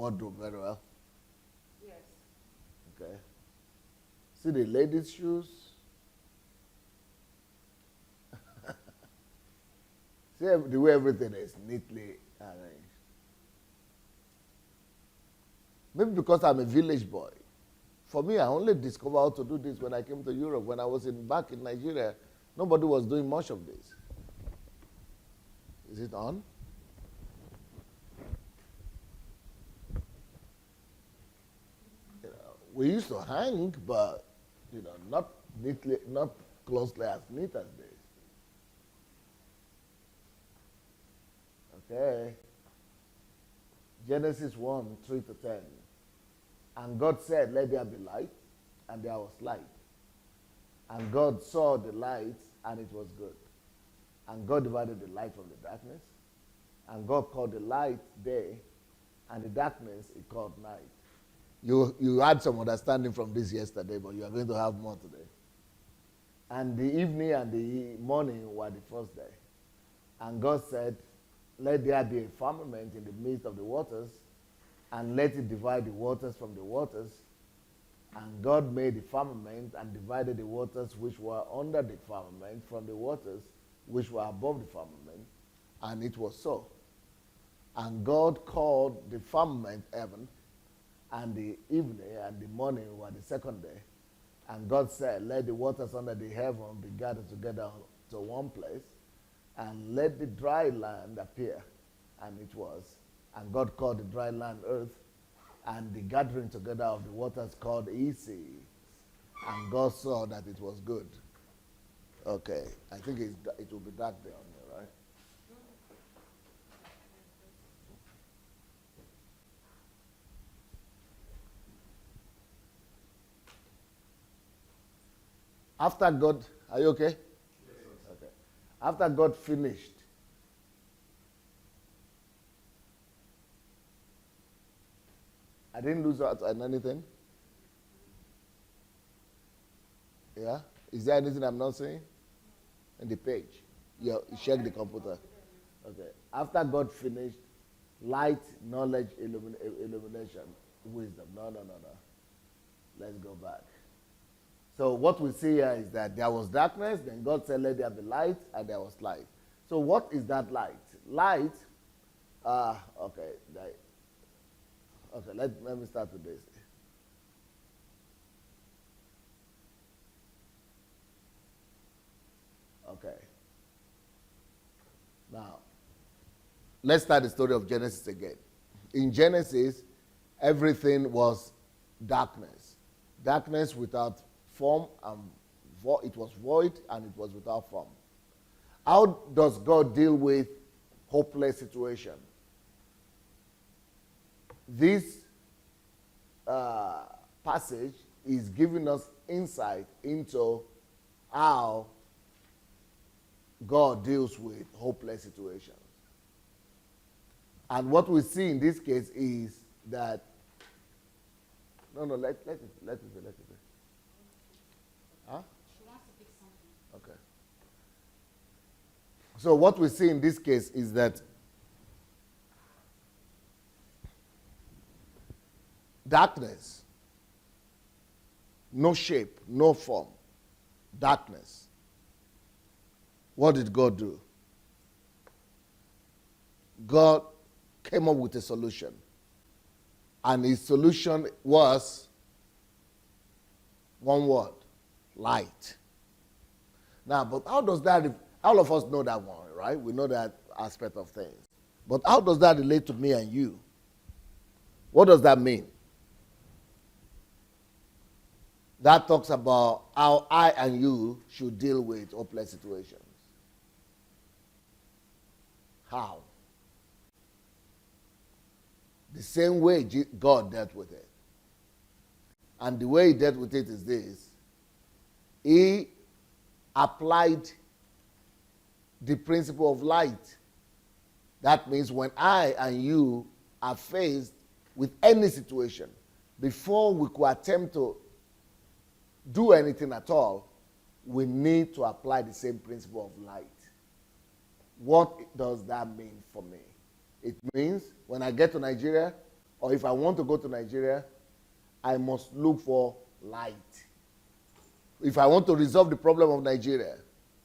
Wardrobe very well. Yes. Okay. See the ladies' shoes. See the way everything is neatly arranged. Maybe because I'm a village boy. For me, I only discovered how to do this when I came to Europe. When I was back in Nigeria, nobody was doing much of this. Is it on? We used to hang, but not neatly, not closely as neat as this. Okay. Genesis 1, 3 to 10. And God said, let there be light, and there was light. And God saw the light, and it was good. And God divided the light from the darkness. And God called the light day, and the darkness he called night. You had some understanding from this yesterday, but you are going to have more today. And the evening and the morning were the first day. And God said, let there be a firmament in the midst of the waters, and let it divide the waters from the waters. And God made the firmament and divided the waters which were under the firmament from the waters which were above the firmament. And it was so. And God called the firmament heaven, and the evening and the morning were the second day. And God said, let the waters under the heaven be gathered together to one place, and let the dry land appear. And it was. And God called the dry land earth, and the gathering together of the waters called sea. And God saw that it was good. Okay, I think it will be dark there on me, right? After God, are you okay? Yes. Okay. After God finished, I didn't lose out on anything. Yeah? Is there anything I'm not saying? In the page. You check the computer. Okay. After God finished, light, knowledge, illumination, wisdom. No. Let's go back. So what we see here is that there was darkness, then God said, let there be light, and there was light. So what is that light? Light, okay, let me start with this. Okay. Now, let's start the story of Genesis again. In Genesis, everything was darkness. Darkness without form, and it was void, and it was without form. How does God deal with hopeless situation? This passage is giving us insight into how God deals with hopeless situations. And what we see in this case is that let it be. Huh? She wants to pick something. Okay. So what we see in this case is that darkness, no shape, no form, darkness. What did God do? God came up with a solution. And his solution was one word: light. Now, but how does that, all of us know that one, right? We know that aspect of things. But how does that relate to me and you? What does that mean? That talks about how I and you should deal with hopeless situations. How? The same way God dealt with it. And the way he dealt with it is this. He applied the principle of light. That means when I and you are faced with any situation, before we could attempt to do anything at all, we need to apply the same principle of light. What does that mean for me? It means when I get to Nigeria, or if I want to go to Nigeria, I must look for light. If I want to resolve the problem of Nigeria,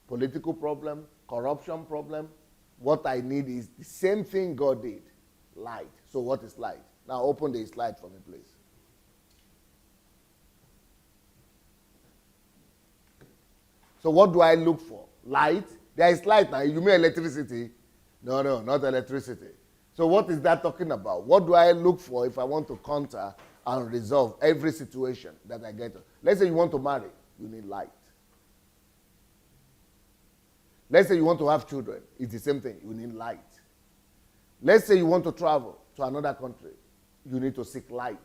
political problem, corruption problem, what I need is the same thing God did, light. So what is light? Now open the slide for me, please. So what do I look for? Light. There is light now. You mean electricity? No, not electricity. So what is that talking about? What do I look for if I want to counter and resolve every situation that I get to? Let's say you want to marry. You need light. Let's say you want to have children. It's the same thing. You need light. Let's say you want to travel to another country. You need to seek light.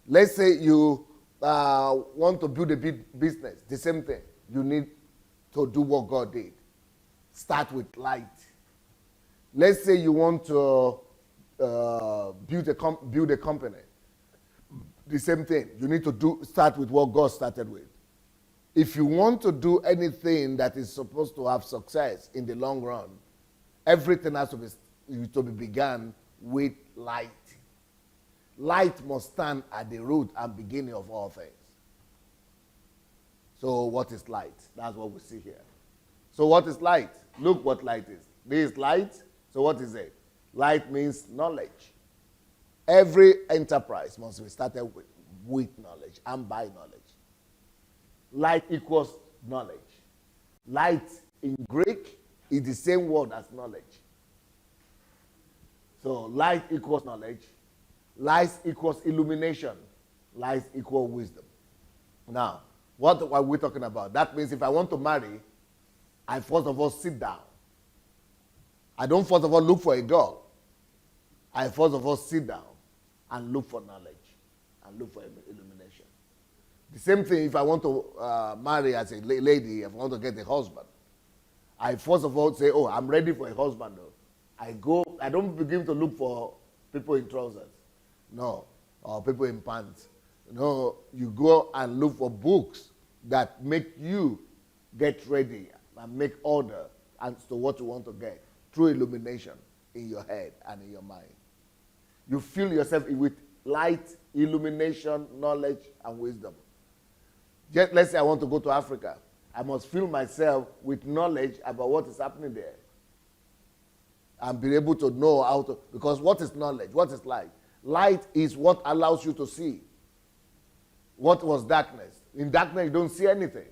Let's say you want to build a big business. The same thing. You need to do what God did. Start with light. Let's say you want to build a company. The same thing. You need to start with what God started with. If you want to do anything that is supposed to have success in the long run, everything has to be begun with light. Light must stand at the root and beginning of all things. So what is light? That's what we see here. So what is light? Look what light is. This is light. So what is it? Light means knowledge. Every enterprise must be started with knowledge and by knowledge. Light equals knowledge. Light in Greek is the same word as knowledge. So light equals knowledge. Light equals illumination. Light equals wisdom. Now, what are we talking about? That means if I want to marry, I first of all sit down. I don't first of all look for a girl. I first of all sit down and look for knowledge and look for illumination. The same thing if I want to marry as a lady, if I want to get a husband. I first of all say, oh, I'm ready for a husband. I don't begin to look for people in trousers. No, or people in pants. No, you go and look for books that make you get ready and make order as to what you want to get through illumination in your head and in your mind. You fill yourself with light, illumination, knowledge, and wisdom. Just let's say I want to go to Africa. I must fill myself with knowledge about what is happening there. And be able to know how to, because what is knowledge? What is light? Light is what allows you to see. What was darkness? In darkness, you don't see anything.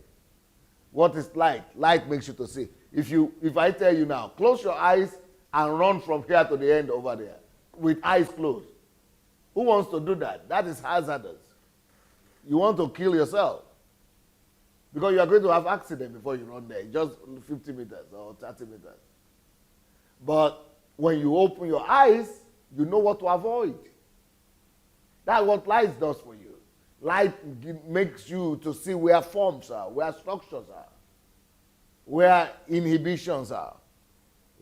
What is light? Light makes you to see. If I tell you now, close your eyes and run from here to the end over there with eyes closed. Who wants to do that? That is hazardous. You want to kill yourself. Because you are going to have accident before you run there, just 50 meters or 30 meters. But when you open your eyes, you know what to avoid. That's what light does for you. Light makes you to see where forms are, where structures are, where inhibitions are,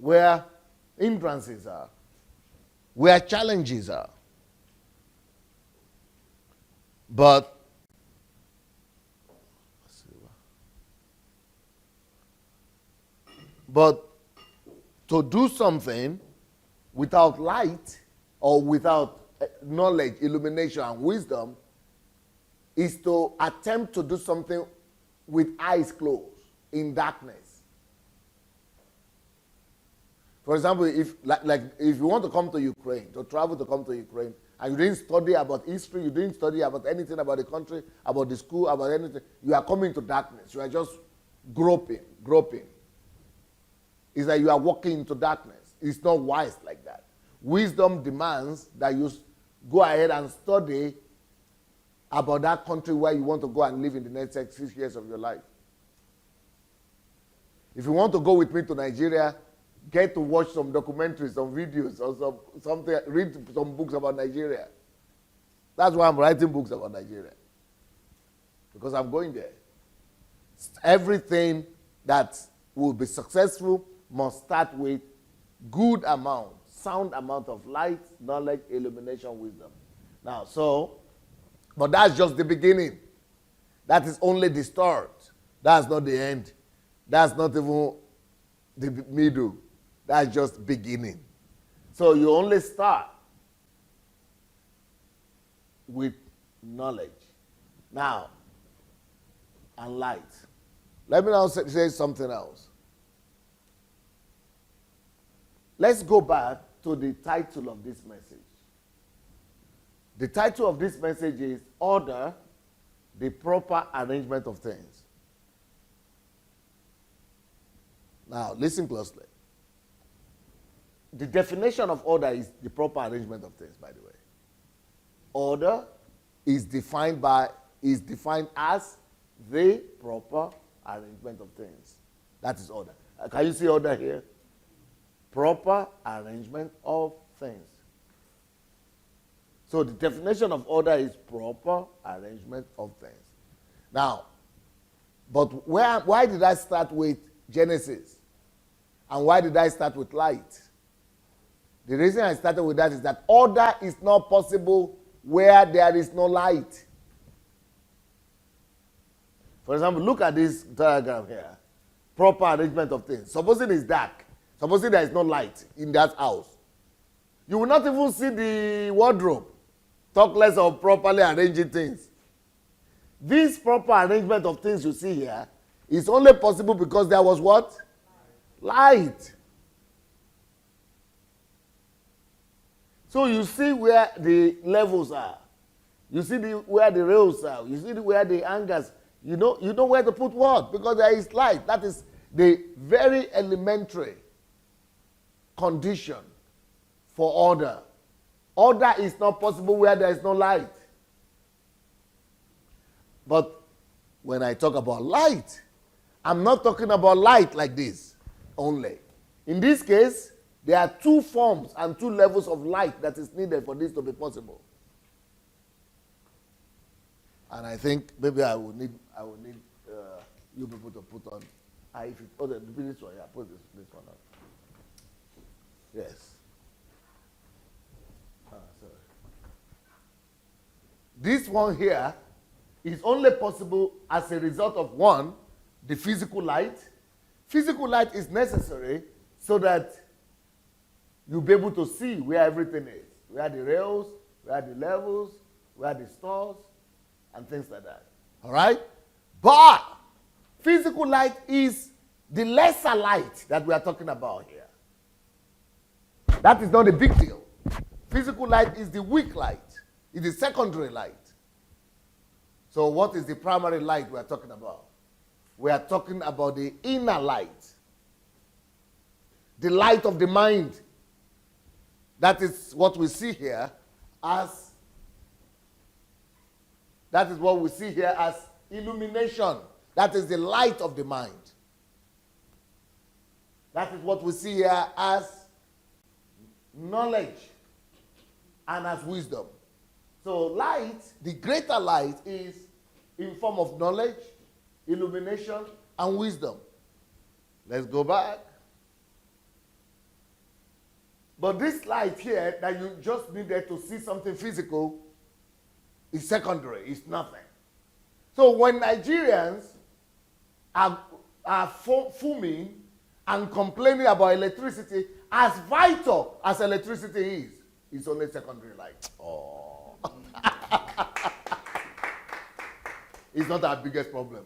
where hindrances are, where challenges are. But to do something without light or without knowledge, illumination, and wisdom is to attempt to do something with eyes closed in darkness. For example, if you want to come to Ukraine, to travel to come to Ukraine, and you didn't study about history, you didn't study about anything about the country, about the school, about anything, you are coming to darkness. You are just groping. It's like you are walking into darkness. It's not wise like that. Wisdom demands that you go ahead and study about that country where you want to go and live in the next 6 years of your life. If you want to go with me to Nigeria, get to watch some documentaries, some videos, or something, read some books about Nigeria. That's why I'm writing books about Nigeria. Because I'm going there. Everything that will be successful must start with good amount, sound amount of light, knowledge, illumination, wisdom. Now, but that's just the beginning. That is only the start. That's not the end. That's not even the middle. That's just beginning. So you only start with knowledge. Now, and light. Let me now say something else. Let's go back to the title of this message. The title of this message is Order, the Proper Arrangement of Things. Now, listen closely. The definition of order is the proper arrangement of things, by the way. Order is defined as the proper arrangement of things. That is order. Can you see order here? Proper arrangement of things. So the definition of order is proper arrangement of things. Now, but why did I start with Genesis? And why did I start with light? The reason I started with that is that order is not possible where there is no light. For example, look at this diagram here. Proper arrangement of things. Supposing it's dark. Supposing there is no light in that house. You will not even see the wardrobe. Talk less of properly arranging things. This proper arrangement of things you see here is only possible because there was what? Light. So you see where the levels are. You see where the rails are. You see where the hangers. You know where to put what, because there is light. That is the very elementary condition for order. Order is not possible where there is no light. But when I talk about light, I'm not talking about light like this only. In this case, there are two forms and two levels of light that is needed for this to be possible. And I think maybe I will need you people to put on. This one, yeah, put this one on. Yes. Sorry. This one here is only possible as a result of one, the physical light. Physical light is necessary so that you'll be able to see where everything is, where the rails, where the levels, where the stores, and things like that. All right? But physical light is the lesser light that we are talking about here. That is not a big deal. Physical light is the weak light. It is secondary light. So what is the primary light we are talking about? We are talking about the inner light. The light of the mind. That is what we see here as illumination. That is the light of the mind. That is what we see here as knowledge and as wisdom. So light, the greater light, is in form of knowledge, illumination, and wisdom. Let's go back. But this light here that you just needed to see something physical is secondary, it's nothing. So when Nigerians are fuming and complaining about electricity, as vital as electricity is, it's only secondary light. Oh. It's not our biggest problem.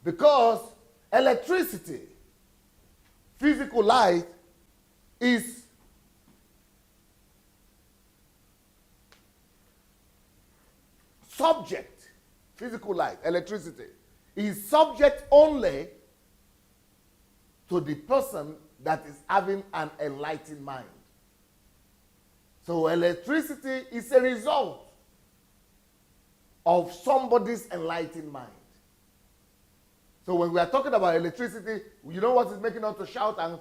Because electricity, physical light, is subject, physical light, electricity, is subject only to the person that is having an enlightened mind. So electricity is a result of somebody's enlightened mind. So when we are talking about electricity, you know what is making us to shout and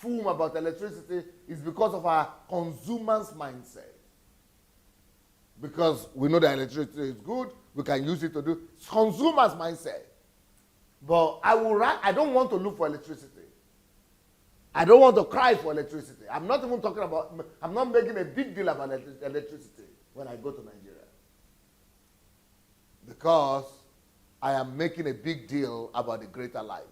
fume about electricity is because of our consumer's mindset. Because we know that electricity is good, we can use it to do consumer's mindset. But I don't want to look for electricity. I don't want to cry for electricity. I'm not making a big deal about electricity when I go to Nigeria. Because I am making a big deal about the greater light.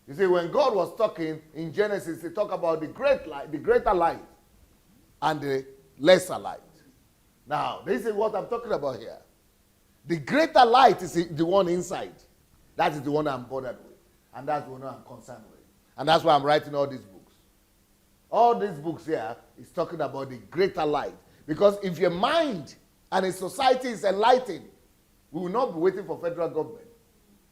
You see, when God was talking in Genesis, he talked about the great light, the greater light, and the lesser light. Now, this is what I'm talking about here. The greater light is the one inside. That is the one I'm bothered with. And that's the one I'm concerned with. And that's why I'm writing all these books. All these books here is talking about the greater light. Because if your mind and a society is enlightened, we will not be waiting for federal government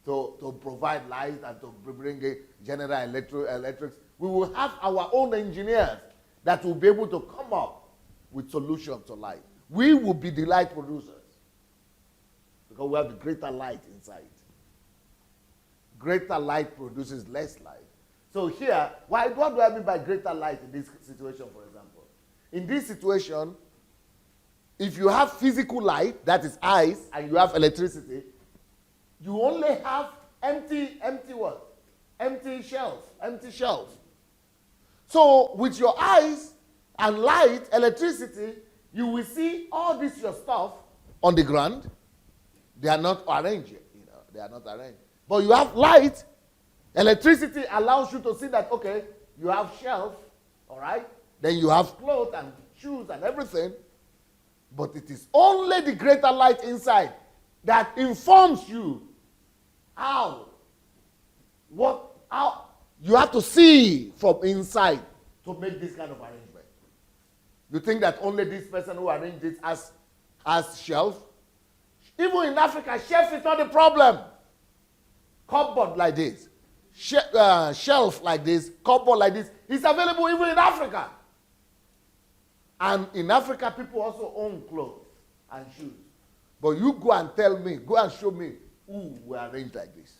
to provide light and to bring a general electrics. We will have our own engineers that will be able to come up with solutions to light. We will be the light producers because we have the greater light inside. Greater light produces less light. So here, what do I mean by greater light in this situation, for example? In this situation, if you have physical light, that is eyes, and you have electricity, you only have empty what? Empty shelf. So with your eyes and light, electricity, you will see all this your stuff on the ground. They are not arranged, they are not arranged. But you have light. Electricity allows you to see that, okay, you have shelf, all right? Then you have clothes and shoes and everything. But it is only the greater light inside that informs you how you have to see from inside to make this kind of arrangement. You think that only this person who arranged it as shelf? Even in Africa, shelf is not the problem. Cupboard like this, shelf like this, cupboard like this, is available even in Africa. And in Africa, people also own clothes and shoes. But you go and tell me, go and show me who were arranged like this.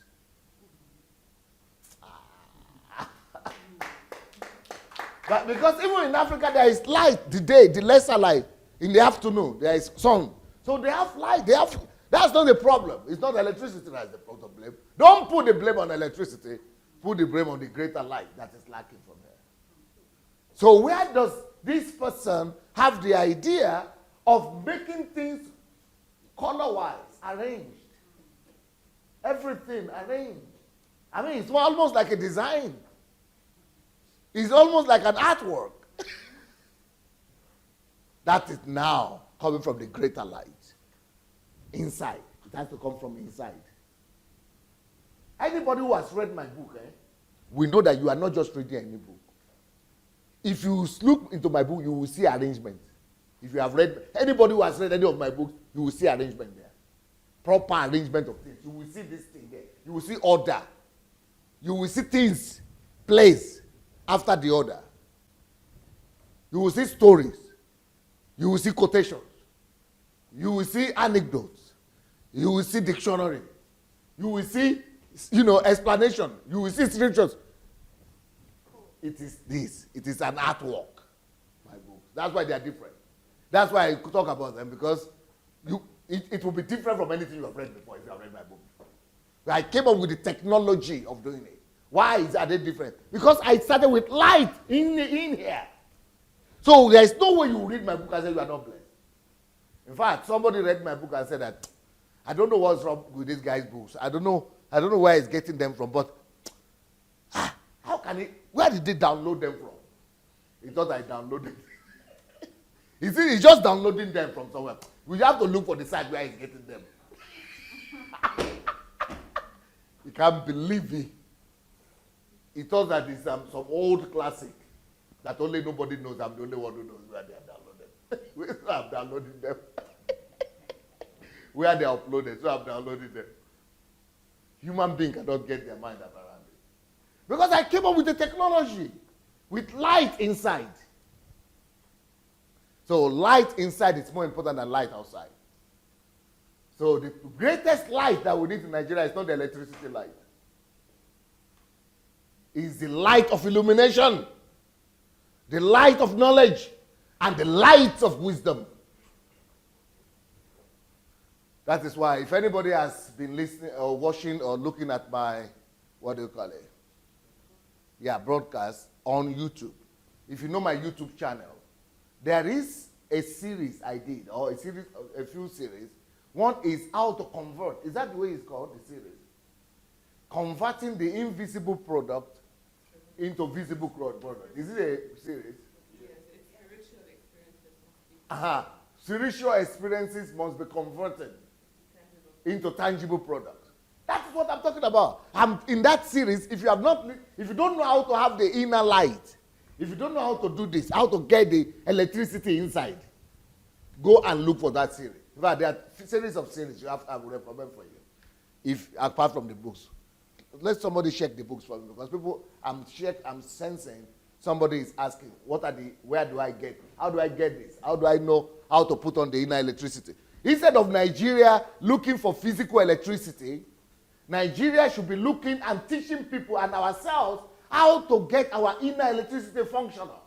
But because even in Africa, there is light, the lesser light. In the afternoon, there is sun. So they have light. That's not the problem. It's not electricity that's the problem. Don't put the blame on electricity. Put the blame on the greater light that is lacking from here. So where does this person have the idea of making things color-wise, arranged? Everything arranged. I mean, it's almost like a design. It's almost like an artwork. That is now coming from the greater light. Inside. It has to come from inside. Anybody who has read my book, we know that you are not just reading any book. If you look into my book, you will see arrangement. If you have read, anybody who has read any of my books, you will see arrangement there. Proper arrangement of things. You will see this thing there. You will see order. You will see things placed after the order. You will see stories. You will see quotations. You will see anecdotes. You will see dictionary. You will see, explanation. You will see scriptures. It is this. It is an artwork. My books. That's why they are different. That's why I talk about them, because it will be different from anything you have read before if you have read my book before. I came up with the technology of doing it. Why are they different? Because I started with light in here. So there is no way you read my book and say you are not blessed. In fact, somebody read my book and said that, I don't know what's wrong with this guy's books. I don't know where he's getting them from, but where did they download them from? He thought I downloaded. You see, he's just downloading them from somewhere. We have to look for the site where he's getting them. You can't believe it. He thought that it's some old classic that only nobody knows. I'm the only one who knows where they are downloaded. Where I'm downloading them. Where they are uploaded, so I'm downloading them. Human being cannot get their mind around it. Because I came up with the technology, with light inside. So light inside is more important than light outside. So the greatest light that we need in Nigeria is not the electricity light. It's the light of illumination. the light of knowledge, and the light of wisdom. That is why, if anybody has been listening or watching or looking at my, what do you call it? Yeah, broadcast on YouTube. If you know my YouTube channel, there is a series I did, or a few series. One is how to convert. Is that the way it's called, the series? Converting the invisible product into visible product. Is it a series? Yes, it's spiritual experiences must be Spiritual experiences must be converted into tangible products. That's what I'm talking about. In that series, if you don't know how to have the inner light, if you don't know how to do this, how to get the electricity inside, go and look for that series. In fact, there are series of series you have. I will recommend for you. If apart from the books, let somebody check the books for me, because I'm sensing somebody is asking, where do I get? How do I get this? How do I know how to put on the inner electricity? Instead of Nigeria looking for physical electricity, Nigeria should be looking and teaching people and ourselves how to get our inner electricity functional.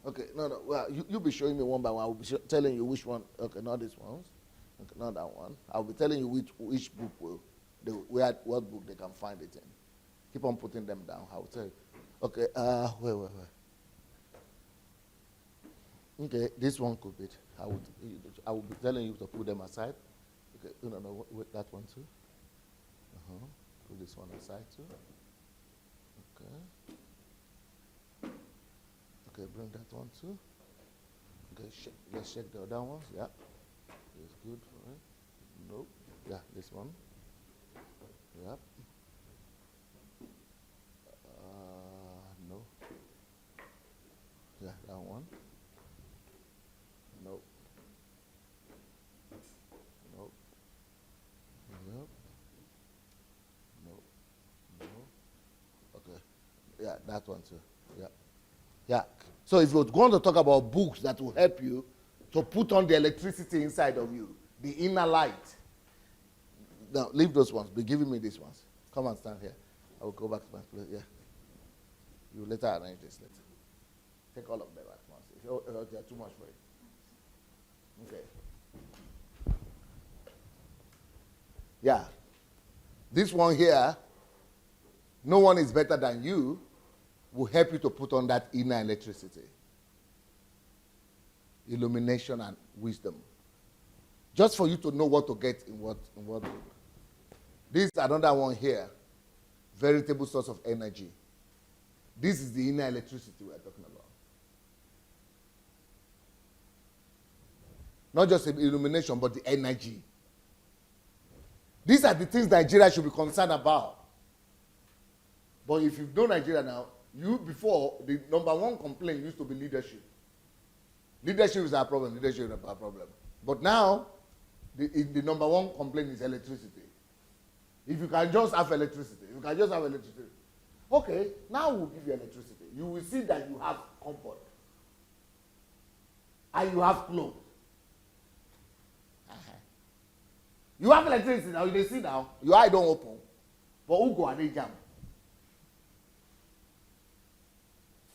Okay, no. Well, you'll be showing me one by one. I'll be telling you which one. Okay, not this one. Okay, not that one. I'll be telling you which book what book they can find it in. Keep on putting them down. I will tell you. Okay, wait. Okay, this one could be. I will be telling you to put them aside. Okay, no, wait, that one too. Put this one aside too. Okay, bring that one too. Okay, let's check the other ones. Yeah, it's good for it. Nope. Yeah, this one. Yep. No. Yeah, that one. Nope. Nope. Yep. Nope. No. Okay. Yeah, that one too. Yeah. Yeah. So if you're going to talk about books that will help you to put on the electricity inside of you, the inner light. Now, leave those ones. Be giving me these ones. Come and stand here. I will go back to my place. Yeah. You later arrange this later. Take all of them at once. If they're too much for you. Okay. Yeah. This one here, no one is better than you, will help you to put on that inner electricity. Illumination and wisdom. Just for you to know what to get in what book. This is another one here. Veritable source of energy. This is the inner electricity we are talking about. Not just illumination, but the energy. These are the things Nigeria should be concerned about. But if you know Nigeria now, before, the number one complaint used to be leadership. Leadership is our problem. Leadership is our problem. But now, the number one complaint is electricity. If you can just have electricity, okay, now we'll give you electricity. You will see that you have comfort. And you have clothes. You have electricity now, you see now, your eye don't open. But who go and they jam?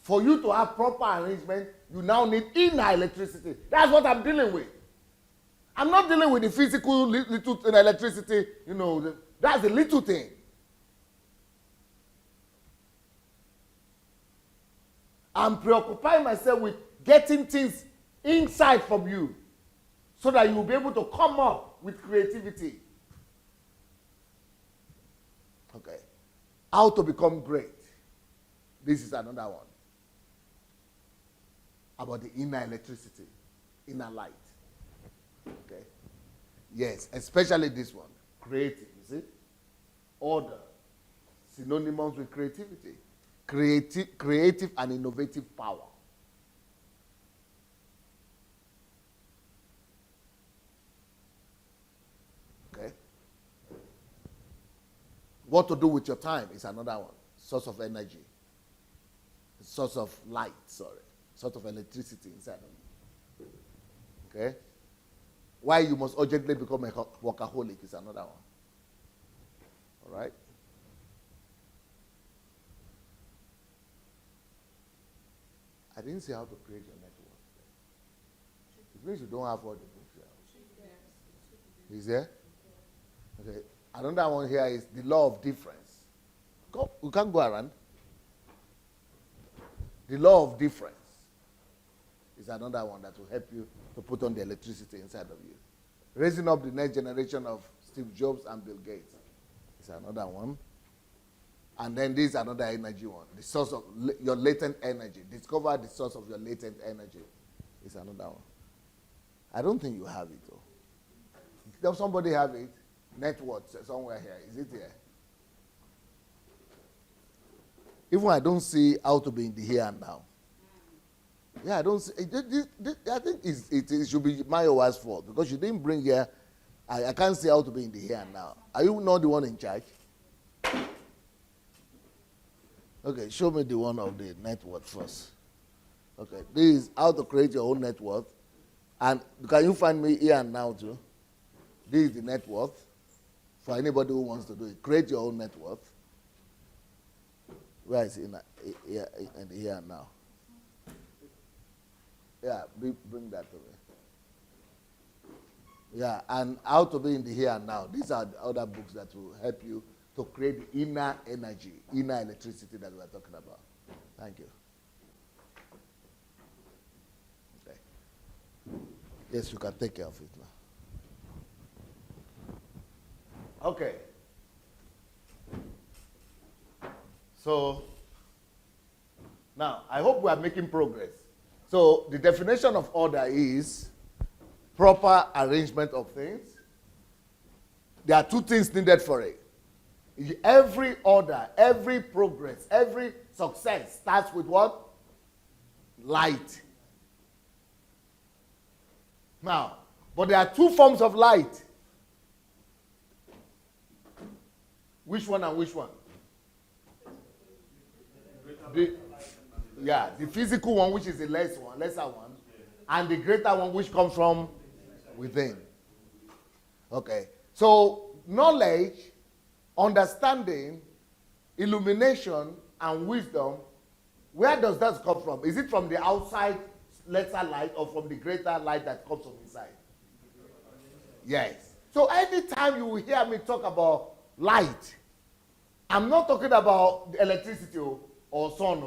For you to have proper arrangement, you now need inner electricity. That's what I'm dealing with. I'm not dealing with the physical little electricity, that's the little thing. I'm preoccupying myself with getting things inside from you so that you will be able to come up with creativity. Okay. How to become great. This is another one. About the inner electricity, inner light. Okay. Yes, especially this one. Creative, you see? Order. Synonymous with creativity. Creative and innovative power. Okay. What to do with your time is another one. Source of energy. Source of light, Source of electricity inside of you. Okay? Why you must urgently become a workaholic is another one. All right? I didn't say how to create your network. It means you don't have all the books here. Is there? Okay. Another one here is the law of difference. We can't go around. The law of difference is another one that will help you to put on the electricity inside of you. Raising up the next generation of Steve Jobs and Bill Gates is another one. And then this is another energy one. The source of your latent energy. Discover the source of your latent energy is another one. I don't think you have it though. Does somebody have it? Network somewhere here. Is it here? Even I don't see how to be in the here and now. Yeah, I don't see. I think it should be Mayowa's fault because you didn't bring here. I can't see how to be in the here and now. Are you not the one in charge? Okay, show me the one of the net worth first. Okay, this is how to create your own net worth. And can you find me here and now too? This is the net worth for anybody who wants to do it. Create your own net worth. Where is it in the here and now? Yeah, bring that to me. Yeah, and how to be in the here and now. These are the other books that will help you to create the inner energy, inner electricity that we are talking about. Thank you. Okay. Yes, you can take care of it now. Okay. So, now, I hope we are making progress. So, the definition of order is proper arrangement of things. There are two things needed for it. Every order, every progress, every success starts with what? Light. Now, but there are two forms of light. Which one and which one? The physical one, which is the lesser one, and the greater one, which comes from within. Okay. So, knowledge, understanding, illumination, and wisdom, where does that come from? Is it from the outside lesser light or from the greater light that comes from inside? Yes. So anytime you will hear me talk about light, I'm not talking about electricity or sun.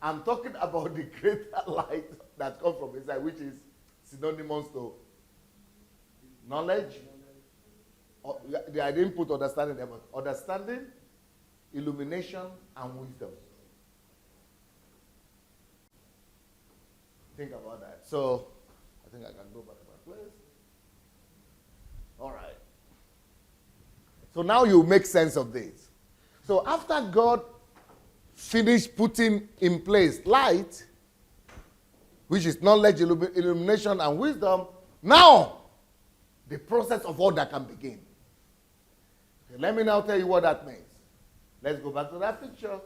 I'm talking about the greater light that comes from inside, which is synonymous to knowledge. I didn't put understanding there, but understanding, illumination, and wisdom. Think about that. So, I think I can go back to my place. All right. So now you make sense of this. So after God finished putting in place light, which is knowledge, illumination, and wisdom, now the process of order can begin. Okay, let me now tell you what that means. Let's go back to that picture.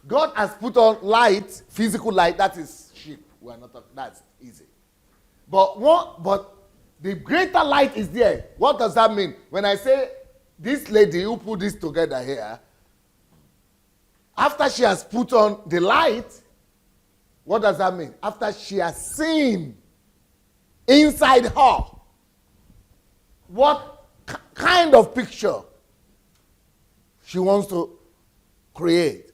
God has put on light, physical light, that is sheep. We are not talking, that's easy. But the greater light is there. What does that mean? When I say this lady who put this together here, after she has put on the light, what does that mean? After she has seen inside her what kind of picture she wants to create,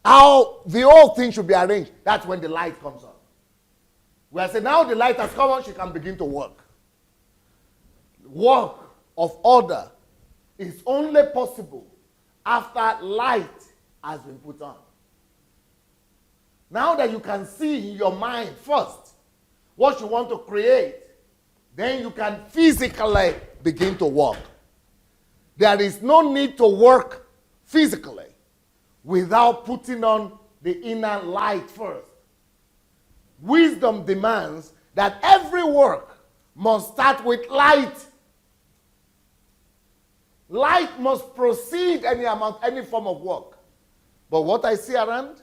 how the whole thing should be arranged, that's when the light comes on. We are saying now the light has come on, she can begin to work. Work of order is only possible after light has been put on. Now that you can see in your mind first what you want to create, then you can physically begin to work. There is no need to work physically without putting on the inner light first. Wisdom demands that every work must start with light. Light must precede any form of work. But what I see around,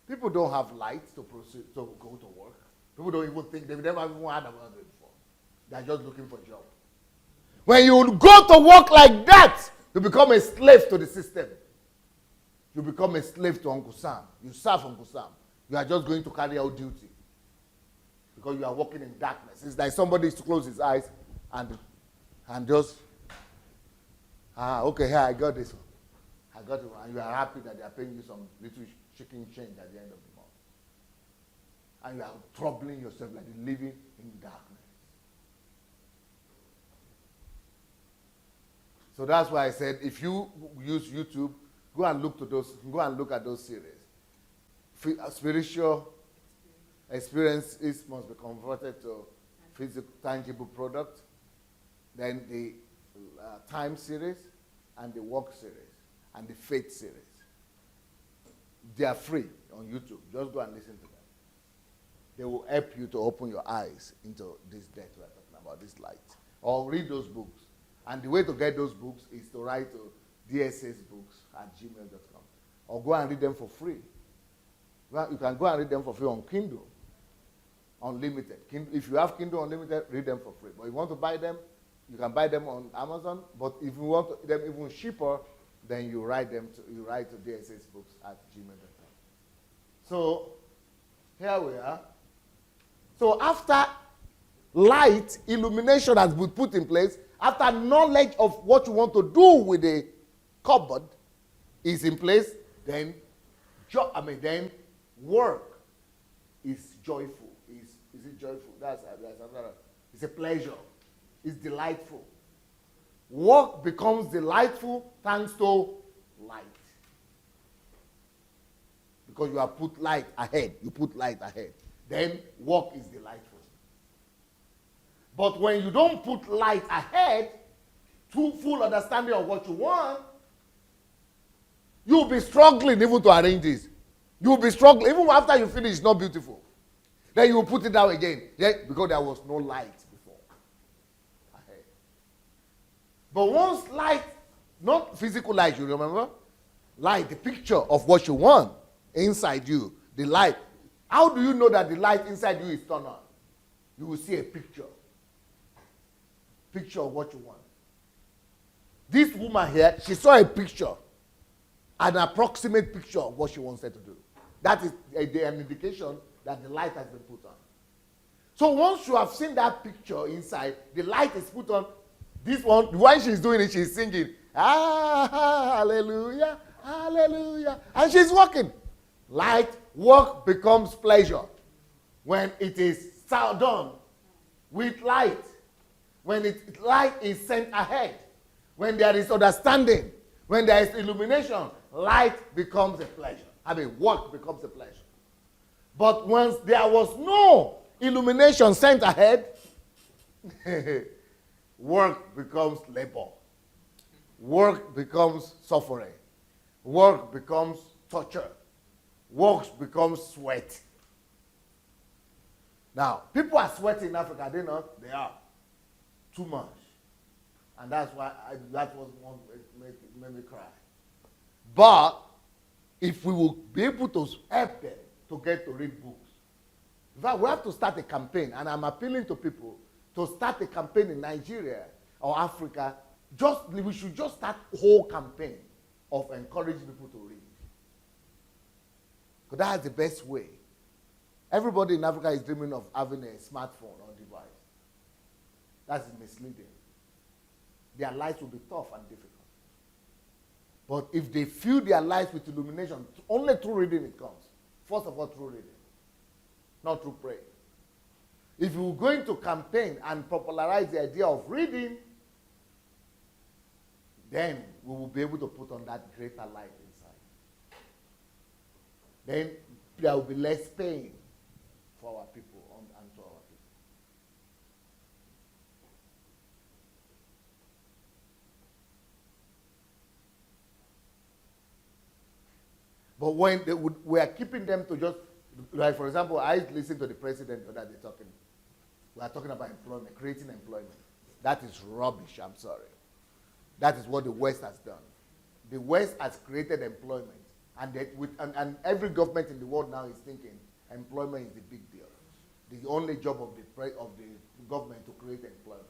people don't have light to proceed to go to work. People don't even think, they've never even heard about it before. They're just looking for a job. When you go to work like that, you become a slave to the system. You become a slave to Uncle Sam. You serve Uncle Sam. You are just going to carry out duty because you are walking in darkness. It's like somebody is to close his eyes and just, okay, here, I got this one. I got it, and you are happy that they are paying you some little chicken change at the end of the month. And you are troubling yourself like you're living in darkness. So that's why I said, if you use YouTube, go and look at those series. Spiritual experiences must be converted to physical, tangible product. Then the time series and the work series and the faith series. They are free on YouTube. Just go and listen to them. They will help you to open your eyes into this death we're talking about, this light. Or read those books. And the way to get those books is to write to dssbooks@gmail.com. Or go and read them for free. Well, you can go and read them for free on Kindle. Unlimited. If you have Kindle Unlimited, read them for free. But if you want to buy them, you can buy them on Amazon. But if you want them even cheaper, then you write to dssbooks@gmail.com. So here we are. So after light, illumination has been put in place, after knowledge of what you want to do with the cupboard is in place, then work is joyful. Is it joyful? That's another. It's a pleasure. It's delightful. Work becomes delightful thanks to light. Because you have put light ahead. You put light ahead. Then work is delightful. But when you don't put light ahead to full understanding of what you want, you'll be struggling even to arrange this. You'll be struggling. Even after you finish, it's not beautiful. Then you will put it down again. Because there was no light before. Ahead. But once light, not physical light, you remember? Light, the picture of what you want inside you. The light. How do you know that the light inside you is turned on? You will see a picture. Picture of what you want. This woman here, she saw a picture, an approximate picture of what she wanted to do. That is an indication that the light has been put on. So once you have seen that picture inside, the light is put on. This one, while she's doing it, she's singing, hallelujah, hallelujah. And she's walking. Work becomes pleasure when it is done with light. When light is sent ahead, when there is understanding, when there is illumination, light becomes a pleasure. Work becomes a pleasure. But once there was no illumination sent ahead, work becomes labor. Work becomes suffering. Work becomes torture. Work becomes sweat. Now, people are sweating in Africa, are they not? They are. Too much. And that's why that was one made me cry. But if we will be able to help them to get to read books, in fact, we have to start a campaign, and I'm appealing to people to start a campaign in Nigeria or Africa. We should just start a whole campaign of encouraging people to read. Because that's the best way. Everybody in Africa is dreaming of having a smartphone or device. That's misleading. Their lives will be tough and difficult. But if they fill their lives with illumination, only through reading it comes. First of all, through reading, not through praying. If you're going to campaign and popularize the idea of reading, then we will be able to put on that greater light inside. Then there will be less pain for our people and to our people. But when we are keeping them to just, like for example, I listened to the president that they're talking. We are talking about employment, creating employment. That is rubbish, I'm sorry. That is what the West has done. The West has created employment. And every government in the world now is thinking employment is the big deal. The only job of the government to create employment.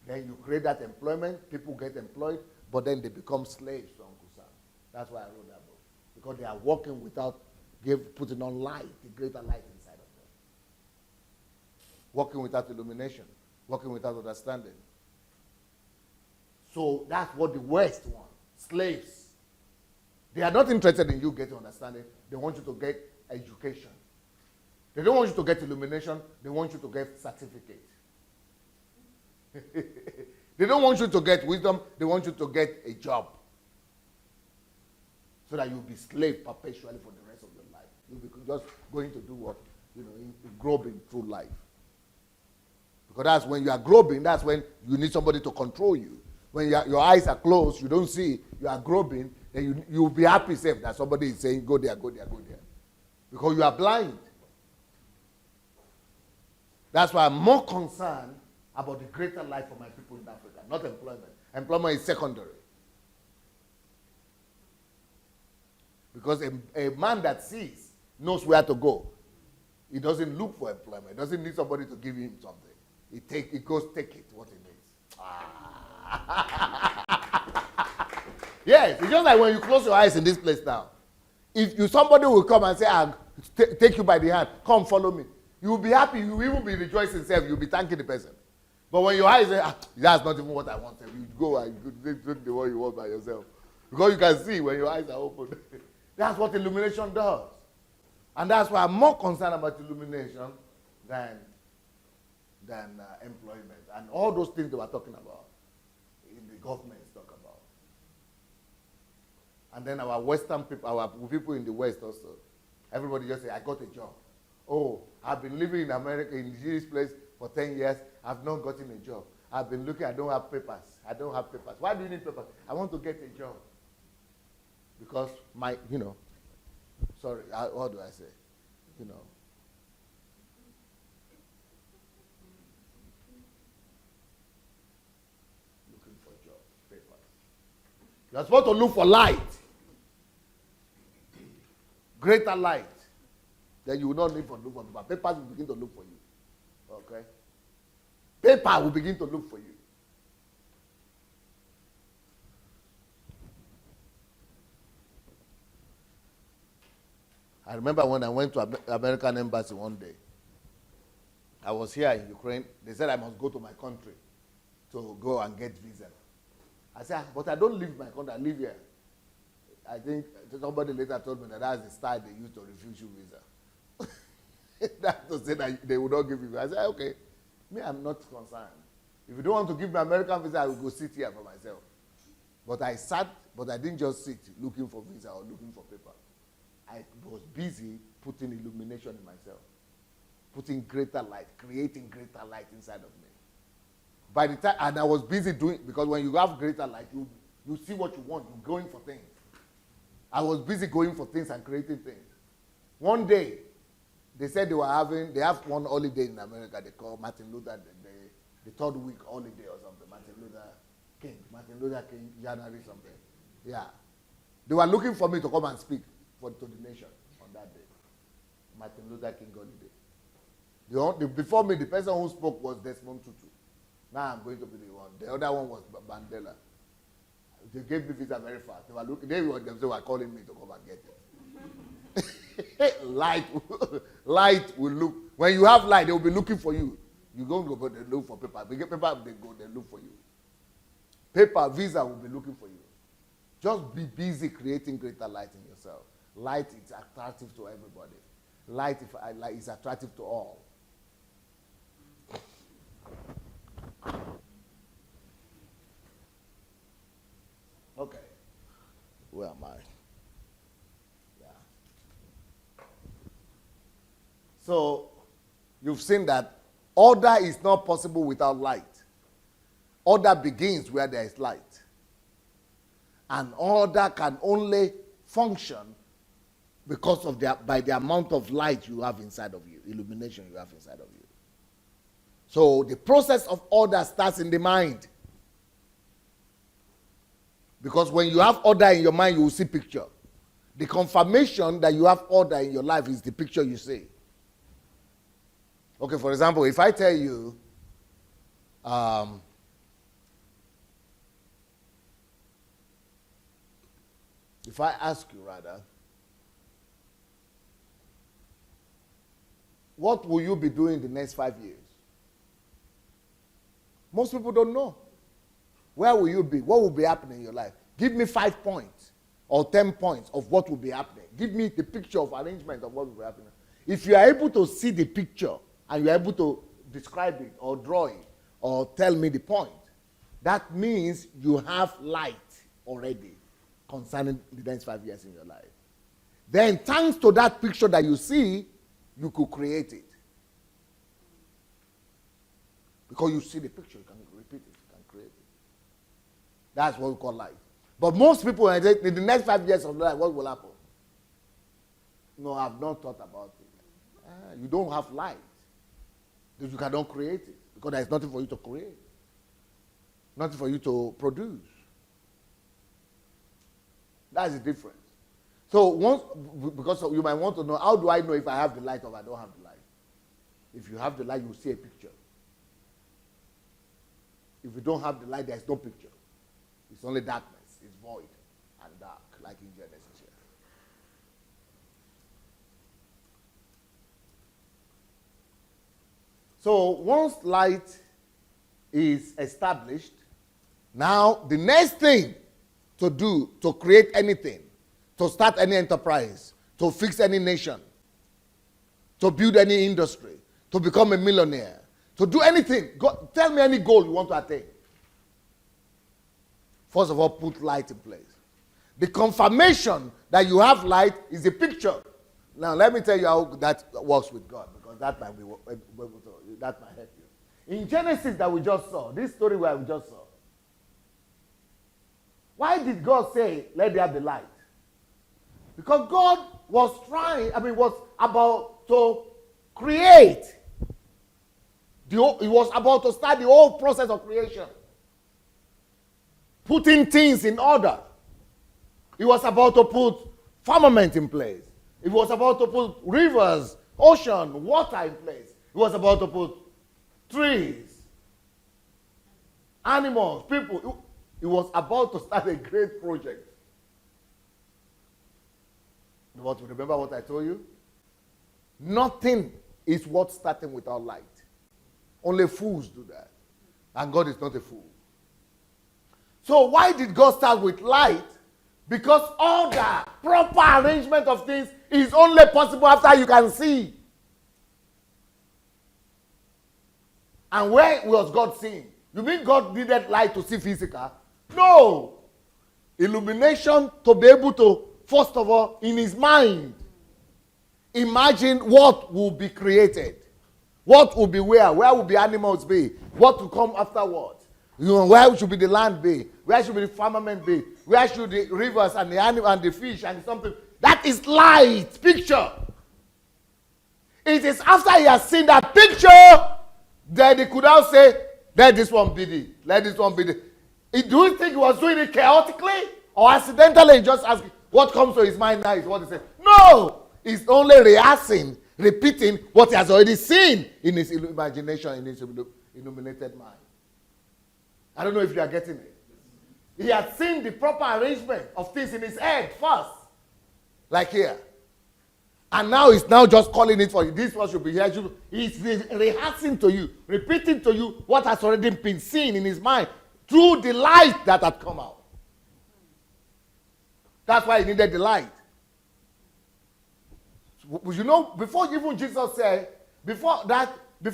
Then you create that employment, people get employed, but then they become slaves to Uncle Sam. That's why I wrote that book. Because they are working without putting on light, the greater light inside of them. Walking without illumination, walking without understanding. So that's what the West wants. Slaves. They are not interested in you getting understanding. They want you to get education. They don't want you to get illumination. They want you to get certificate. They don't want you to get wisdom. They want you to get a job. So that you'll be slave perpetually for the rest of your life. You'll be just going to do what? Groping through life. Because that's when you are groping, that's when you need somebody to control you. When your eyes are closed, you don't see, you are groping, then you'll be happy safe that somebody is saying, go there, go there, go there. Because you are blind. That's why I'm more concerned about the greater life for my people in Africa, not employment. Employment is secondary. Because a man that sees knows where to go. He doesn't look for employment. He doesn't need somebody to give him something. He goes take it, what he needs. Yes, it's just like when you close your eyes in this place now. If somebody will come and say, take you by the hand, come follow me. You will be happy. You will even be rejoicing self. You will be thanking the person. But when your eyes say, that's not even what I want, you go and take the one you want by yourself. Because you can see when your eyes are open. That's what illumination does. And that's why I'm more concerned about illumination than employment. And all those things they were talking about, in the government talk about. And then our Western people, our people in the West also, everybody just say, I got a job. Oh, I've been living in America, in this place for 10 years. I've not gotten a job. I've been looking, I don't have papers. Why do you need papers? I want to get a job. Because what do I say? Looking for jobs, papers. You're supposed to look for light. Greater light. Then you will not need to look for paper. Papers will begin to look for you. Okay? Paper will begin to look for you. I remember when I went to the American embassy one day. I was here in Ukraine. They said I must go to my country to go and get visa. I said, but I don't leave my country. I live here. I think somebody later told me that that's the style they use to refuse you visa. That's to say that they would not give you visa. I said, okay, me, I'm not concerned. If you don't want to give me American visa, I will go sit here for myself. But I sat, but I didn't just sit looking for visa or looking for paper. I was busy putting illumination in myself, putting greater light, creating greater light inside of me. By the time, and I was busy doing, because when you have greater light, you see what you want, you're going for things. I was busy going for things and creating things. One day, they said they have one holiday in America, they call Martin Luther, the third week holiday or something, Martin Luther King, January something. Yeah. They were looking for me to come and speak to the nation on that day. Martin Luther King holiday. Before me, the person who spoke was Desmond Tutu. Now I'm going to be the one. The other one was Mandela. They gave me visa very fast. They were calling me to come and get it. Light will look. When you have light, they will be looking for you. You don't go, but they look for paper. They get paper, they look for you. Paper, visa will be looking for you. Just be busy creating greater light in yourself. Light is attractive to everybody. Light is attractive to all. Okay. Where am I? Yeah. So, you've seen that order is not possible without light. Order begins where there is light. And order can only function because of by the amount of light you have inside of you, illumination you have inside of you. So the process of order starts in the mind. Because when you have order in your mind, you will see picture. The confirmation that you have order in your life is the picture you see. Okay, for example, if I tell you, if I ask you rather, what will you be doing the next 5 years? Most people don't know. Where will you be? What will be happening in your life? Give me 5 points or 10 points of what will be happening. Give me the picture of arrangement of what will be happening. If you are able to see the picture and you are able to describe it or draw it or tell me the point, that means you have light already concerning the next 5 years in your life. Then, thanks to that picture that you see, you could create it. Because you see the picture, you can repeat it, you can create it. That's what we call light. But most people, in the next 5 years of life, what will happen? No, I've not thought about it. You don't have light. You cannot create it. Because there's nothing for you to create. Nothing for you to produce. That's the difference. So because you might want to know, how do I know if I have the light or I don't have the light? If you have the light, you see a picture. If you don't have the light, there's no picture. It's only darkness. It's void and dark, like in Genesis here. So once light is established, now the next thing to do, to create anything, to start any enterprise, to fix any nation, to build any industry, to become a millionaire, to do anything. Tell me any goal you want to attain. First of all, put light in place. The confirmation that you have light is a picture. Now, let me tell you how that works with God, because that might help you. In Genesis that we just saw, this story where we just saw, why did God say, let there be light? Because God was was about to create. He was about to start the whole process of creation. Putting things in order. He was about to put firmament in place. He was about to put rivers, ocean, water in place. He was about to put trees, animals, people. He was about to start a great project. But remember what I told you? Nothing is worth starting without light. Only fools do that. And God is not a fool. So why did God start with light? Because all the proper arrangement of things is only possible after you can see. And where was God seeing? You mean God needed light to see physical? No. Illumination to be able to, first of all, in his mind, imagine what will be created. What will be where? Where will the animals be? What will come afterwards? Where should be the land be? Where should be the firmament be? Where should the rivers and the animal and the fish and something? That is light picture. It is after he has seen that picture that he could now say, let this one be the, let this one be the. Do you think he was doing it chaotically or accidentally? Just asking what comes to his mind now is what he said. No, he's only rehearsing, repeating what he has already seen in his imagination, in his illuminated mind. I don't know if you are getting it. He had seen the proper arrangement of things in his head first, like here. And now he's now just calling it for you. This one should be here. He's rehearsing to you, repeating to you what has already been seen in his mind through the light that had come out. That's why he needed the light. You know, before even Jesus said, before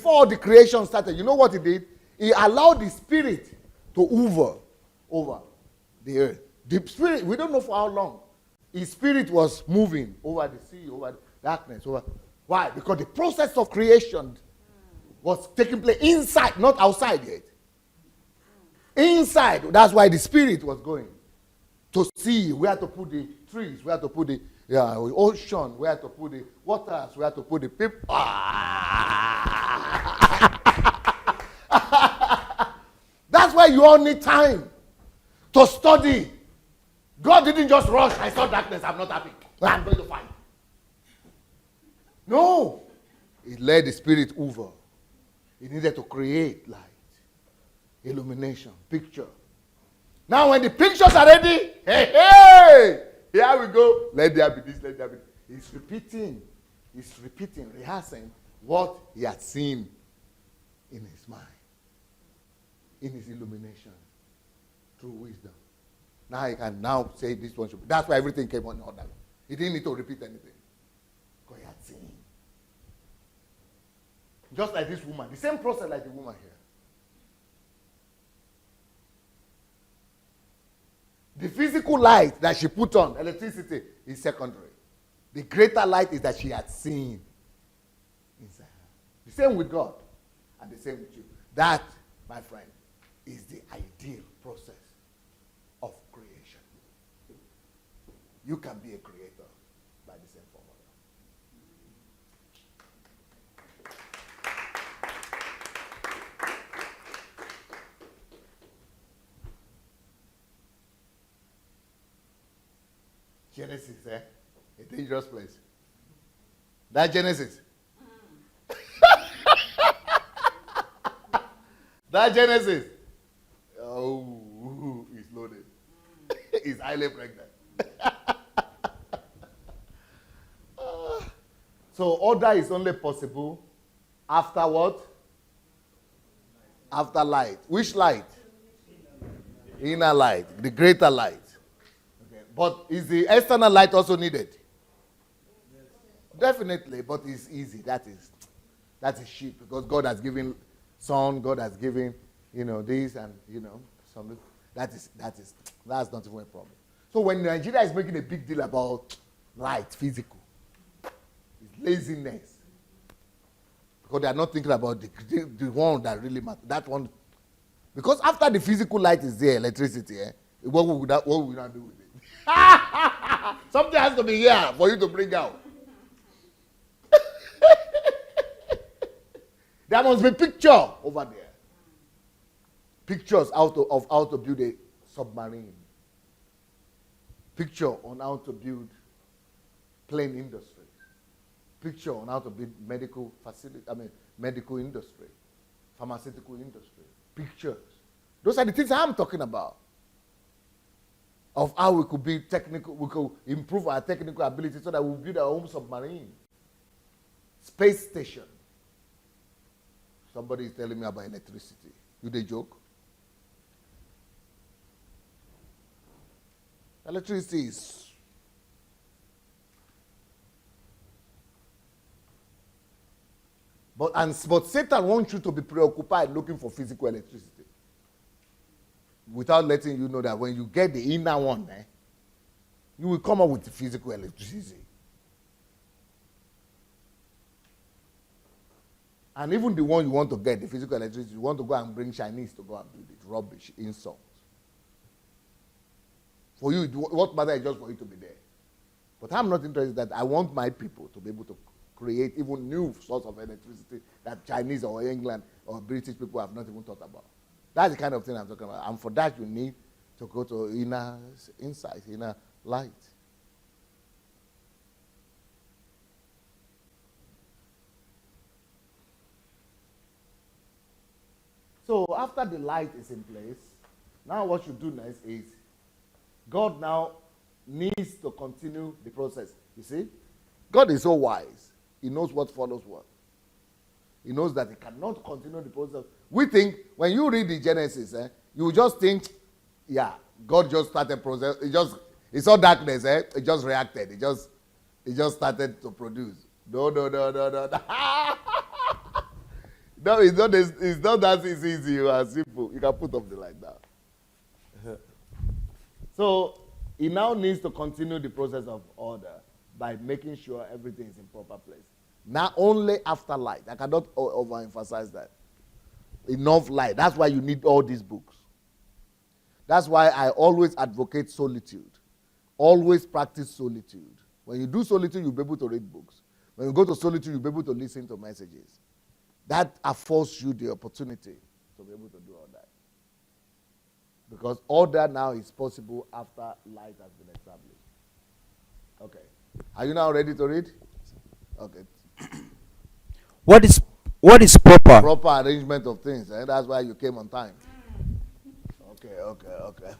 all the creation started, you know what he did? He allowed the Spirit to hover over the earth. The Spirit, we don't know for how long. His Spirit was moving over the sea, over the darkness. Why? Because the process of creation was taking place inside, not outside yet. Inside. That's why the Spirit was going to see where to put the trees, where to put the ocean, where to put the waters, where to put the people. That's why you all need time to study. God didn't just rush. I saw darkness. I'm not happy. I'm going to fight. No. He let the Spirit over. He needed to create light, illumination, picture. Now when the pictures are ready, hey, here we go. Let there be this, let there be this. He's repeating, rehearsing what he had seen in his mind, in his illumination, through wisdom. Now he can now say this one should be. That's why everything came on order. He didn't need to repeat anything. Because he had seen. Just like this woman. The same process like the woman here. The physical light that she put on, electricity, is secondary. The greater light is that she had seen inside her. The same with God. And the same with you. That, my friend, is the ideal process of creation. You can be a creator by the same formula. Genesis, a dangerous place. That Genesis. That Genesis. Oh, he's loaded. He's highly pregnant. So order is only possible after what? After light. Which light? Inner light. The greater light. Okay. But is the external light also needed? Definitely, but it's easy. That is cheap because God has given sun, God has given, this and some. That's not even a problem. So when Nigeria is making a big deal about light, physical, it's laziness. Because they are not thinking about the one that really matters. That one, because after the physical light is there, electricity, what will we not do with it? Something has to be here for you to bring out. There must be picture over there. Pictures of how to build a submarine. Picture on how to build plane industry. Picture on how to build medical industry, pharmaceutical industry. Pictures. Those are the things I'm talking about. Of how we could be technical, we could improve our technical ability so that we build our own submarine. Space station. Somebody is telling me about electricity. You they joke? Electricity is but Satan wants you to be preoccupied looking for physical electricity. Without letting you know that when you get the inner one, you will come up with the physical electricity. And even the one you want to get, the physical electricity, you want to go and bring Chinese to go and build it. Rubbish, insults. For you, what matters is just for you to be there. But I'm not interested in that. I want my people to be able to create even new source of electricity that Chinese or England or British people have not even thought about. That's the kind of thing I'm talking about. And for that, you need to go to inner insight, inner light. So after the light is in place, now what you do next is God now needs to continue the process. You see? God is so wise. He knows what follows what. He knows that he cannot continue the process. We think, when you read the Genesis, you just think, yeah, God just started process. It's all darkness, It just reacted. It just started to produce. No. No, it's not that easy or simple. You can put something like that. So he now needs to continue the process of order by making sure everything is in proper place. Not only after light. I cannot overemphasize that. Enough light. That's why you need all these books. That's why I always advocate solitude. Always practice solitude. When you do solitude, you'll be able to read books. When you go to solitude, you'll be able to listen to messages. That affords you the opportunity to be able to do all that. Because order now is possible after light has been established. Okay. Are you now ready to read? Okay. What is proper? Proper arrangement of things. That's why you came on time. Okay. Okay.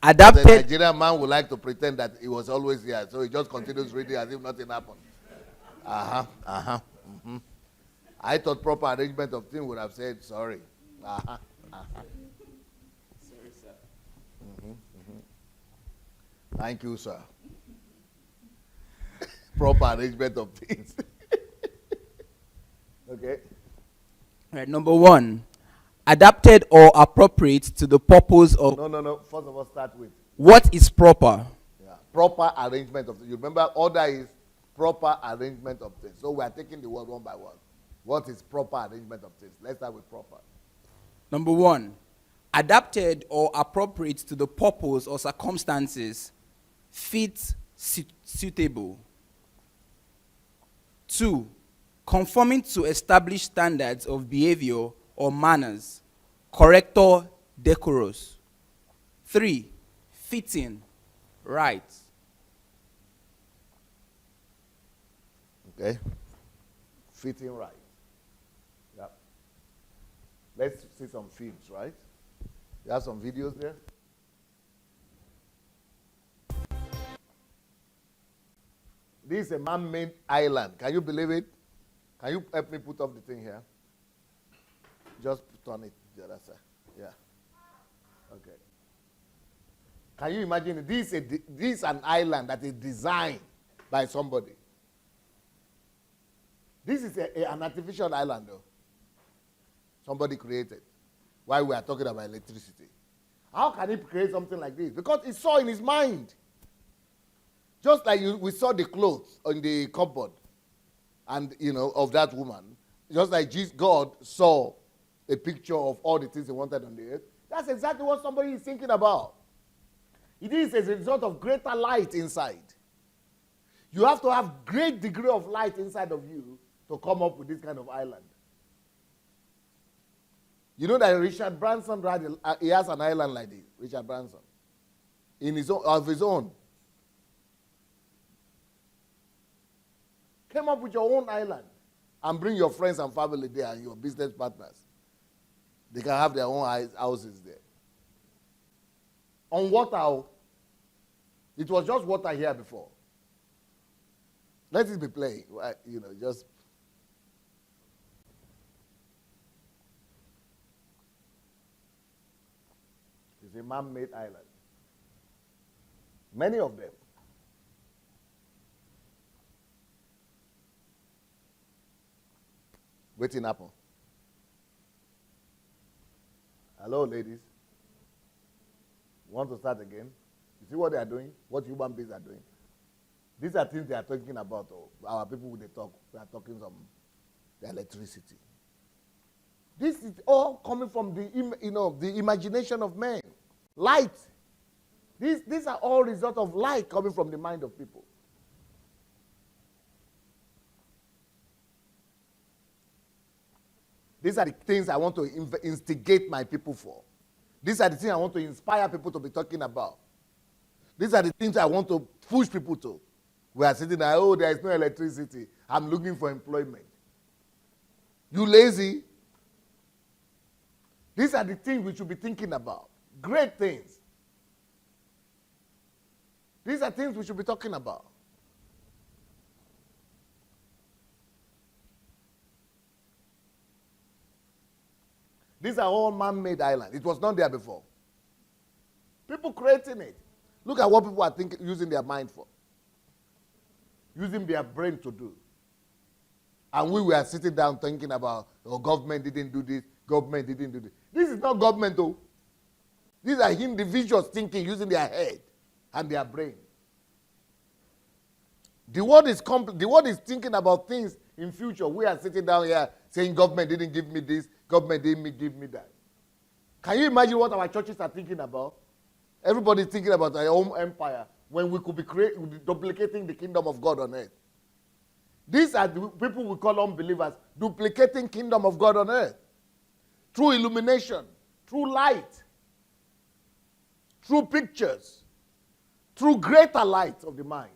The adapted Nigerian man would like to pretend that he was always here, so he just continues reading as if nothing happened. I thought proper arrangement of things would have said sorry. Sorry, sir. Thank you, sir. Proper arrangement of things. Okay. Right, number 1, adapted or appropriate to the purpose of No. First of all, start with what is proper. proper arrangement of things. You remember, order is proper arrangement of things. So we are taking the word one by one. What is proper arrangement of things? Let's start with proper. Number 1, adapted or appropriate to the purpose or circumstances, fit, suitable. 2, conforming to established standards of behavior or manners, correct or decorous. 3, fitting, right. Okay. Fitting right. Yep. Let's see some films, right? You have some videos there? This is a man-made island. Can you believe it? Can you help me put up the thing here? Just turn it to the other side. Yeah. Okay. Can you imagine it? This is an island that is designed by somebody. This is an artificial island, though. Somebody created. While we are talking about electricity. How can he create something like this? Because he saw in his mind. Just like we saw the clothes on the cupboard, and of that woman. Just like God saw a picture of all the things he wanted on the earth. That's exactly what somebody is thinking about. It is as a result of greater light inside. You have to have great degree of light inside of you to come up with this kind of island. You know that Richard Branson he has an island like this, Richard Branson, of his own. Came up with your own island and bring your friends and family there and your business partners. They can have their own houses there. On water, it was just water here before. Let it be playing, just. It's a man-made island. Many of them. Waiting happen. Hello, ladies. Want to start again? You see what they are doing? What human beings are doing? These are things they are talking about. Our people, when they talk, they are talking some the electricity. This is all coming from the imagination of men. Light. These are all result of light coming from the mind of people. These are the things I want to instigate my people for. These are the things I want to inspire people to be talking about. These are the things I want to push people to. We are sitting there, there is no electricity. I'm looking for employment. You lazy? These are the things we should be thinking about. Great things. These are things we should be talking about. These are all man-made islands. It was not there before. People creating it. Look at what people are using their mind for. Using their brain to do. And we were sitting down thinking about, government didn't do this, government didn't do this. This is not government, though. These are individuals thinking, using their head and their brain. The world is thinking about things in future. We are sitting down here saying government didn't give me this, government didn't give me that. Can you imagine what our churches are thinking about? Everybody is thinking about our own empire when we could be duplicating the kingdom of God on earth. These are the people we call unbelievers, duplicating kingdom of God on earth. Through illumination, through light, through pictures, through greater light of the mind.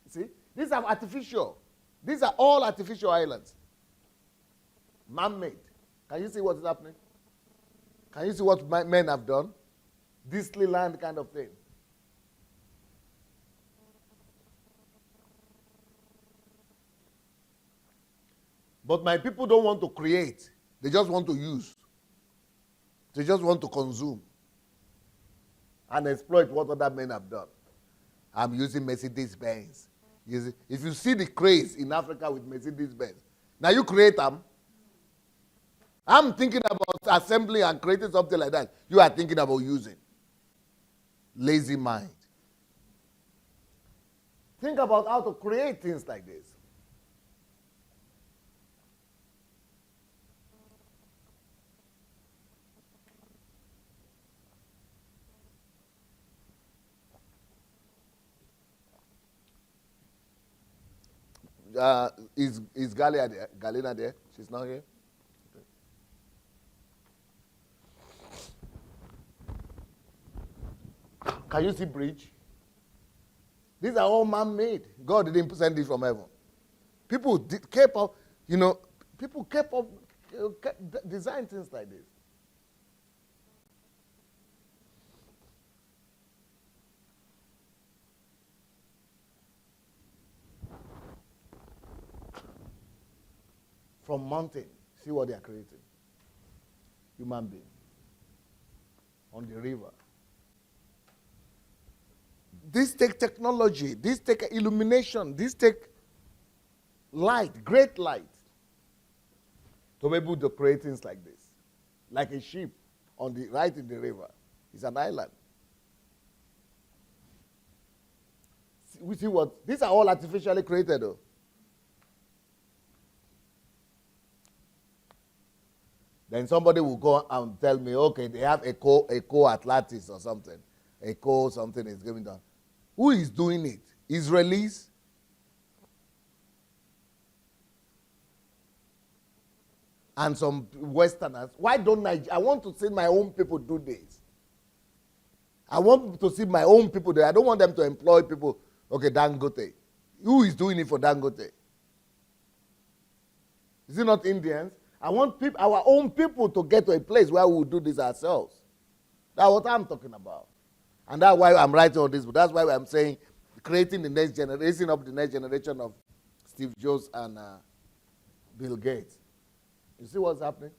See? These are artificial. These are all artificial islands. Man-made. Can you see what is happening? Can you see what men have done? Disneyland kind of thing. But my people don't want to create. They just want to use. They just want to consume and exploit what other men have done. I'm using Mercedes Benz. If you see the craze in Africa with Mercedes Benz, now you create them. I'm thinking about assembling and creating something like that. You are thinking about using. Lazy mind. Think about how to create things like this. Is Galina there? She's not here. Can you see bridge? These are all man-made. God didn't send it from heaven. People kept up, people kept up, design things like this. From mountain, see what they are creating. Human being. On the river. This take technology, this take illumination, this take light, great light, to be able to create things like this. Like a ship right in the river. It's an island. We see what, these are all artificially created though. Then somebody will go and tell me, okay, they have Eco Atlantis or something. Eco something is going down. Who is doing it? Israelis? And some Westerners. Why don't I want to see my own people do this. I want to see my own people there. I don't want them to employ people. Okay, Dangote. Who is doing it for Dangote? Is it not Indians? I want our own people to get to a place where we will do this ourselves. That's what I'm talking about. And that's why I'm writing all this. But that's why I'm saying creating the next generation, raising up the next generation of Steve Jobs and Bill Gates. You see what's happening?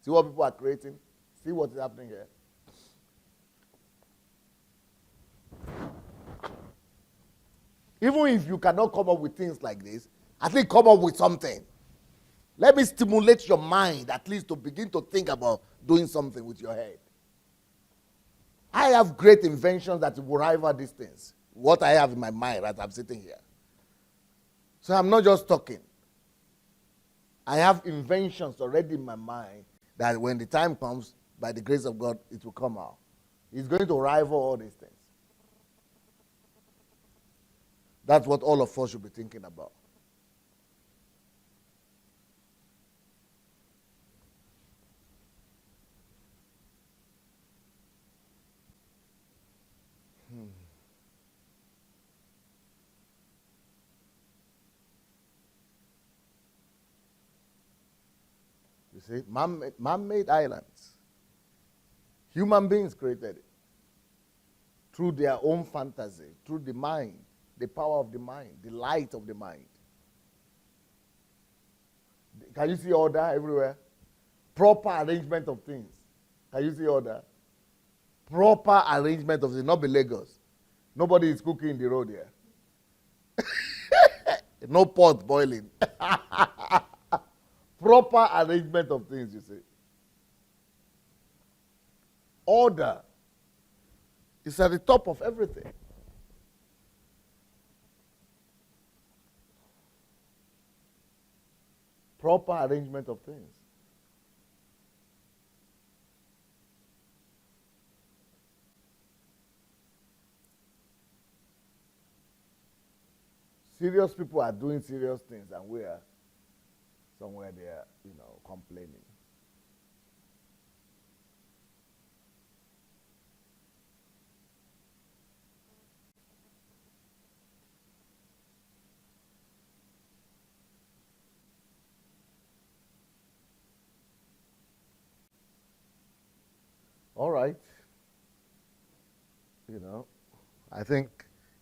See what people are creating? See what is happening here? Even if you cannot come up with things like this, at least come up with something. Let me stimulate your mind at least to begin to think about doing something with your head. I have great inventions that will rival these things. What I have in my mind as I'm sitting here. So I'm not just talking. I have inventions already in my mind that when the time comes, by the grace of God, it will come out. It's going to rival all these things. That's what all of us should be thinking about. You see, man-made islands. Human beings created it. Through their own fantasy, through the mind, the power of the mind, the light of the mind. Can you see order everywhere? Proper arrangement of things. Can you see order? Proper arrangement of things, not be Lagos. Nobody is cooking in the road here. No pot boiling. Proper arrangement of things, you see. Order is at the top of everything. Proper arrangement of things. Serious people are doing serious things, and we are somewhere there, complaining. All right. I think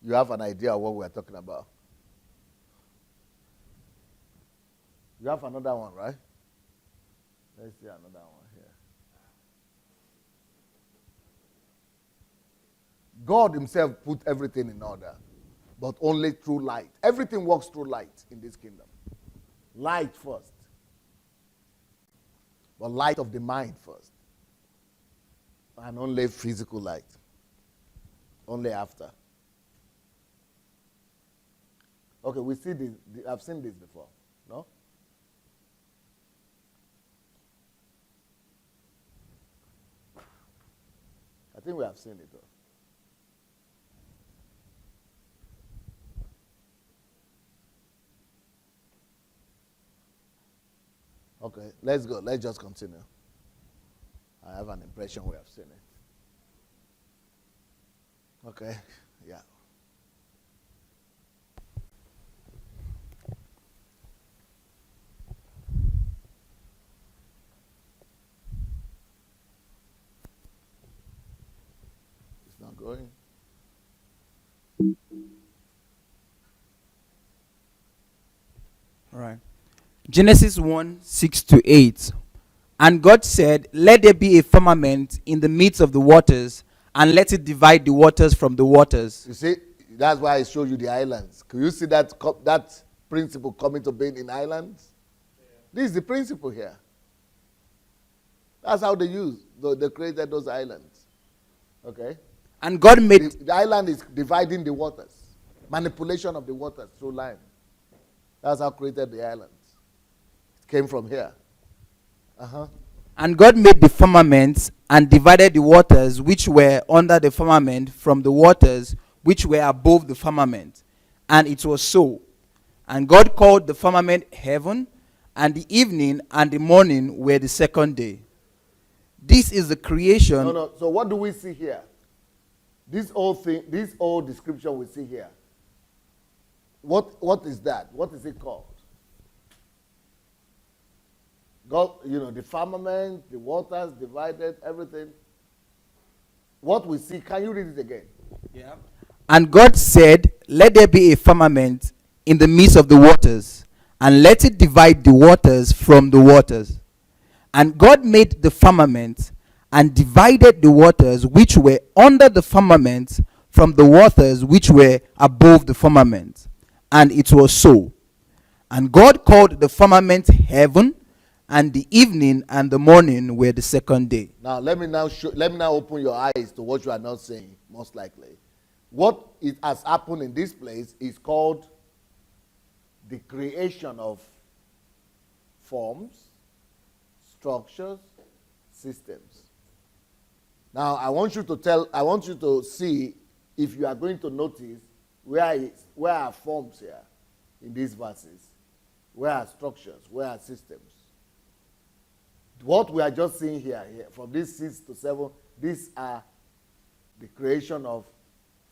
you have an idea of what we're talking about. You have another one, right? Let's see another one here. God himself put everything in order, but only through light. Everything works through light in this kingdom. Light first. But light of the mind first. And only physical light. Only after. Okay, we see this. I've seen this before. No? I think we have seen it. Okay, let's go. Let's just continue. I have an impression we have seen it. Okay, yeah. It's not going. All right. Genesis 1, 6 to 8. And God said, let there be a firmament in the midst of the waters, and let it divide the waters from the waters. You see, that's why I showed you the islands. Can you see that that principle coming to being in islands? Yeah. This is the principle here. That's how they they created those islands. Okay? And God made... The island is dividing the waters. Manipulation of the waters through line. That's how created the islands. It came from here. And God made the firmament and divided the waters which were under the firmament from the waters which were above the firmament. And it was so. And God called the firmament heaven, and the evening and the morning were the second day. This is the creation. No. So what do we see here? This whole description we see here. What is that? What is it called? God, the firmament, the waters divided, everything. What we see, can you read it again? Yeah. And God said, let there be a firmament in the midst of the waters, and let it divide the waters from the waters. And God made the firmament and divided the waters which were under the firmament from the waters which were above the firmament. And it was so. And God called the firmament heaven, and the evening and the morning were the second day. Now let me now open your eyes to what you are not saying, most likely. What has happened in this place is called the creation of forms, structures, systems. Now I want you to see if you are going to notice where are forms here in these verses, where are structures, where are systems. What we are just seeing here from these 6 to 7, these are the creation of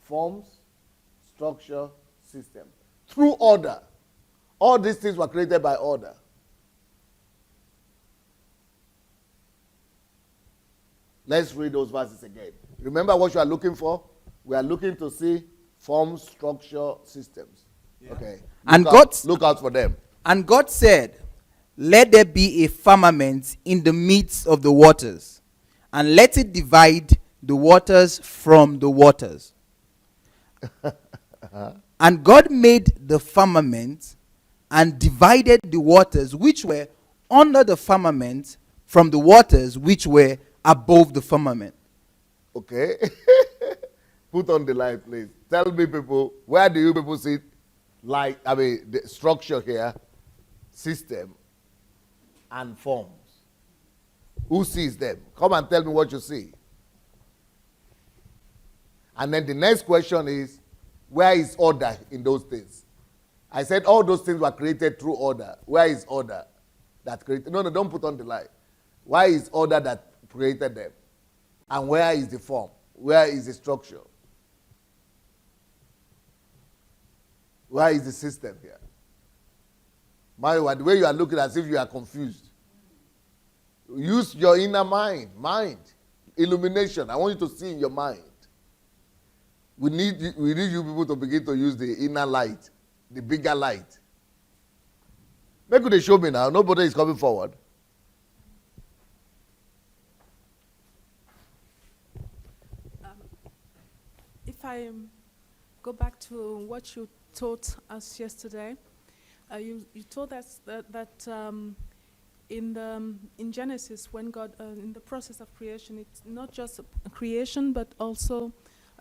forms, structure, system. Through order. All these things were created by order. Let's read those verses again. Remember what you are looking for? We are looking to see forms, structure, systems. Yeah. Okay. Look out for them. And God said, let there be a firmament in the midst of the waters, and let it divide the waters from the waters. And God made the firmament and divided the waters which were under the firmament from the waters which were above the firmament. Okay. Put on the light, please. Tell me, people, where do you people see light? I mean, the structure here, system, and forms. Who sees them? Come and tell me what you see. And then the next question is, where is order in those things? I said all those things were created through order. Where is order that created? No, don't put on the light. Why is order that created them? And where is the form? Where is the structure? Where is the system here? The way you are looking as if you are confused. Use your inner mind. Illumination. I want you to see in your mind. We need you people to begin to use the inner light, the bigger light. Make they show me now. Nobody is coming forward. If I go back to what you taught us yesterday, you told us that in Genesis, when God in the process of creation, it's not just creation but also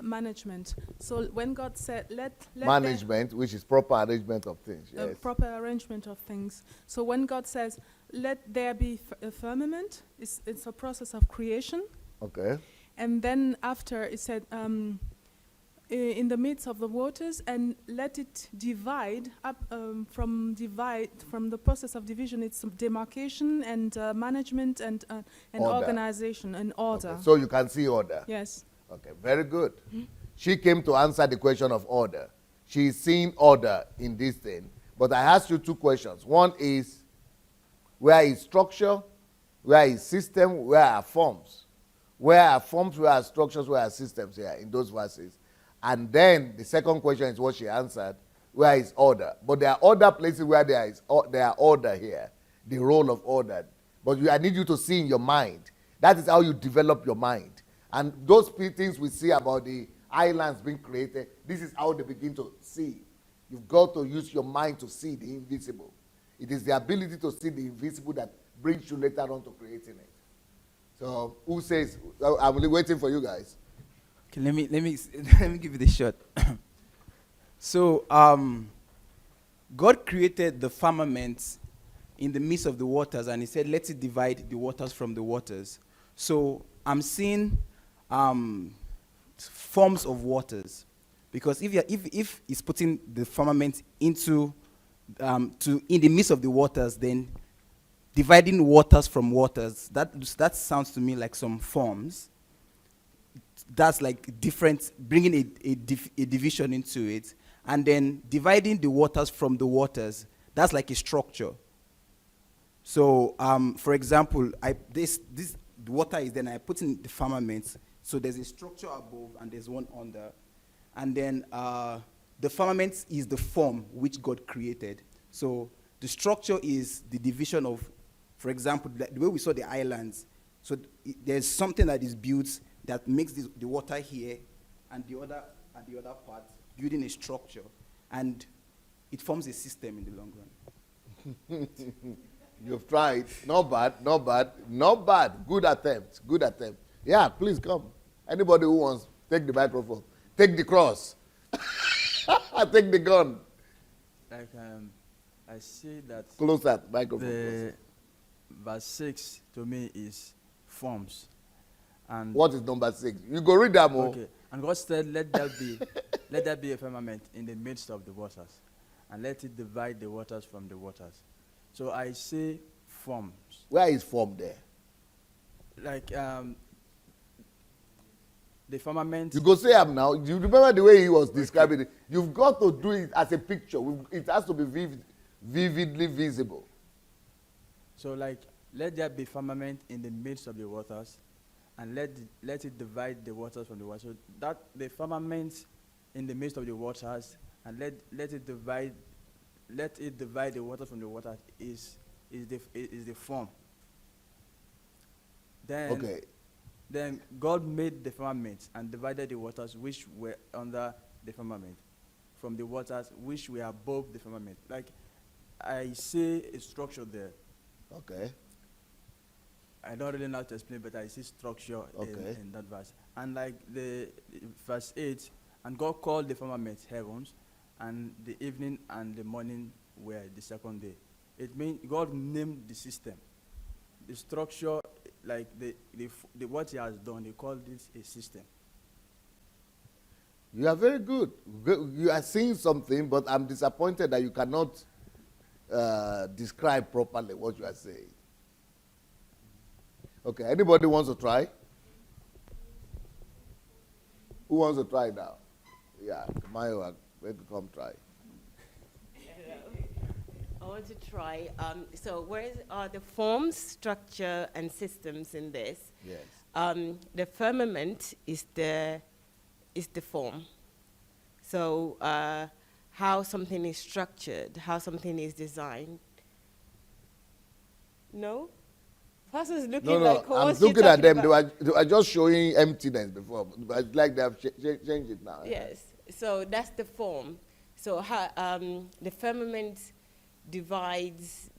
management. So when God said, "Let Management, which is proper arrangement of things. Yes. proper arrangement of things." So when God says, "Let there be a firmament," it's a process of creation. Okay. And then after it said, in the midst of the waters, and let it divide up from the process of division. It's demarcation and management and Order. organization and order. Okay. So you can see order. Yes. Okay, very good. She came to answer the question of order. She is seeing order in this thing. But I asked you two questions. One is, where is structure? Where is system? Where are forms? Where are forms? Where are structures? Where are systems here in those verses? And then the second question is what she answered. Where is order? But there are other places where there are order here. The role of order. But I need you to see in your mind. That is how you develop your mind. And those things we see about the islands being created, this is how they begin to see. You've got to use your mind to see the invisible. It is the ability to see the invisible that brings you later on to creating it. So who says? I'm really waiting for you guys. Okay, let me let me give you the shot. So God created the firmament in the midst of the waters, and He said, "Let it divide the waters from the waters." So I'm seeing forms of waters, because if He's putting the firmament into in the midst of the waters, then dividing waters from waters, that sounds to me like some forms. That's like different, bringing a division into it, and then dividing the waters from the waters. That's like a structure. So, for example, this the water is then I put in the firmament. So there's a structure above and there's one under, and then the firmament is the form which God created. So the structure is the division of, for example, the way we saw the islands. So there's something that is built that makes the water here and the other part, building a structure, and it forms a system in the long run. You've tried. Not bad, not bad, not bad. Good attempt, good attempt. Yeah, please come. Anybody who wants, take the microphone. Take the cross. Take the gun. Like I see that Closer, microphone. the verse 6 to me is forms. And What is number 6? You go read that more. okay. And God said, let there be a firmament in the midst of the waters, and let it divide the waters from the waters. So I say forms. Where is form there? Like the firmament. You go say am now. You remember the way he was describing it? You've got to do it as a picture. It has to be vividly visible. So like, let there be firmament in the midst of the waters, and let it divide the waters from the waters. So that the firmament in the midst of the waters, and let it divide the waters from the waters is the form. Then Okay. Then God made the firmament and divided the waters which were under the firmament from the waters which were above the firmament. Like, I see a structure there. Okay. I don't really know how to explain, but I see structure Okay. in that verse. And like the verse 8, and God called the firmament heavens, and the evening and the morning were the second day. It means God named the system. The structure, like the what He has done, He called this a system. You are very good. You are seeing something, but I'm disappointed that you cannot describe properly what you are saying. Okay, anybody wants to try? Who wants to try now? Yeah, Mayo, let me come try. I want to try. So where are the forms, structure, and systems in this? Yes. The firmament is the form. So how something is structured, how something is designed, No? Pastor's looking No, like, I'm what's she looking at talking them. about? They were just showing emptiness before, but it's like they have changed it now. Yes. So that's the form. So how, the firmament divides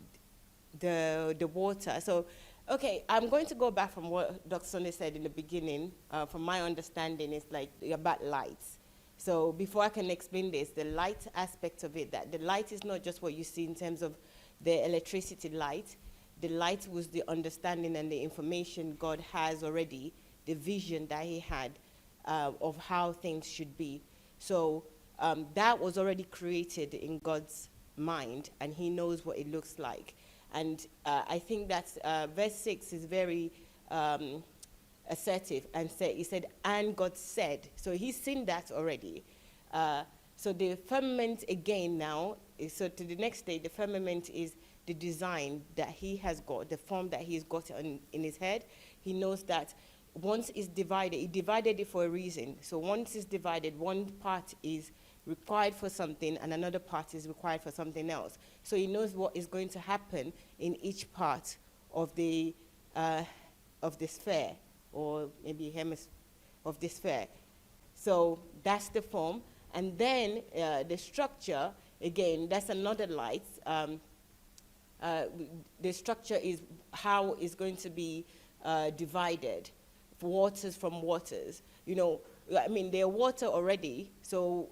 the water. So, okay, I'm going to go back from what Dr. Sunday said in the beginning. From my understanding, it's like about lights. So before I can explain this, the light aspect of it, that the light is not just what you see in terms of the electricity light. The light was the understanding and the information God has already, the vision that he had of how things should be. So that was already created in God's mind, and he knows what it looks like. And I think that verse 6 is very assertive, and he said, and God said. So he's seen that already. So the firmament again now, so to the next day, the firmament is the design that he has got, the form that he's got in his head. He knows that once it's divided, he divided it for a reason. So once it's divided, one part is required for something and another part is required for something else. So he knows what is going to happen in each part of the sphere, or maybe hemisphere of the sphere. So that's the form. And then the structure, again, that's another light. The structure is how it's going to be divided, waters from waters. You know, I mean, they're water already, so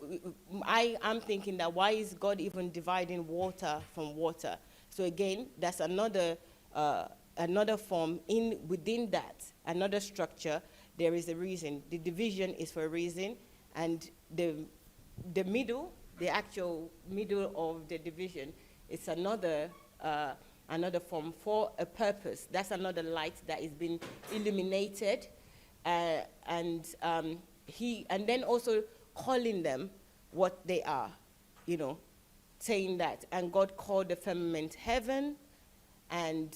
I'm thinking that why is God even dividing water from water? So again, that's another form within that, another structure. There is a reason. The division is for a reason, and the middle, the actual middle of the division, is another form for a purpose. That's another light that is being illuminated, and then also calling them what they are, you know, saying that. And God called the firmament heaven, and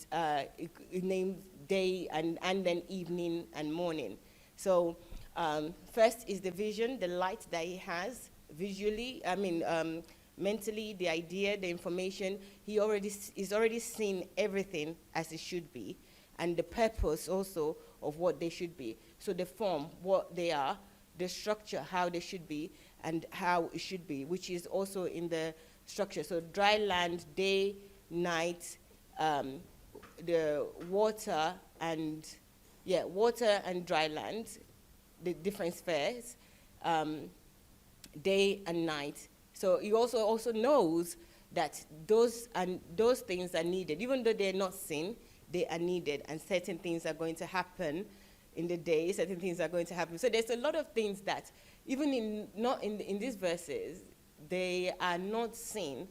it named day and then evening and morning. So first is the vision, the light that he has visually, mentally, the idea, the information. He's already seen everything as it should be, and the purpose also of what they should be. So the form, what they are, the structure, how they should be, and how it should be, which is also in the structure. So dry land, day, night, the water and dry land, the different spheres, day and night. So he also knows that those things are needed. Even though they're not seen, they are needed, and certain things are going to happen in the day, certain things are going to happen. So there's a lot of things that, even in these verses, they are not seen,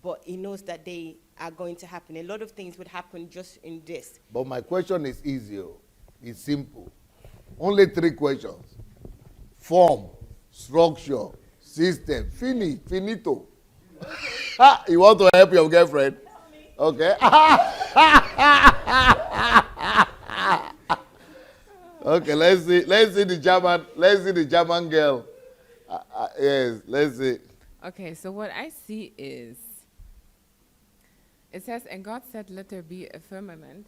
but he knows that they are going to happen. A lot of things would happen just in this. But my question is easy. It's simple. Only 3 questions. Form, structure, system. Finito. You want to help your girlfriend? Okay. Okay, let's see the German girl. Yes, let's see. Okay, so what I see is, it says, and God said, let there be a firmament.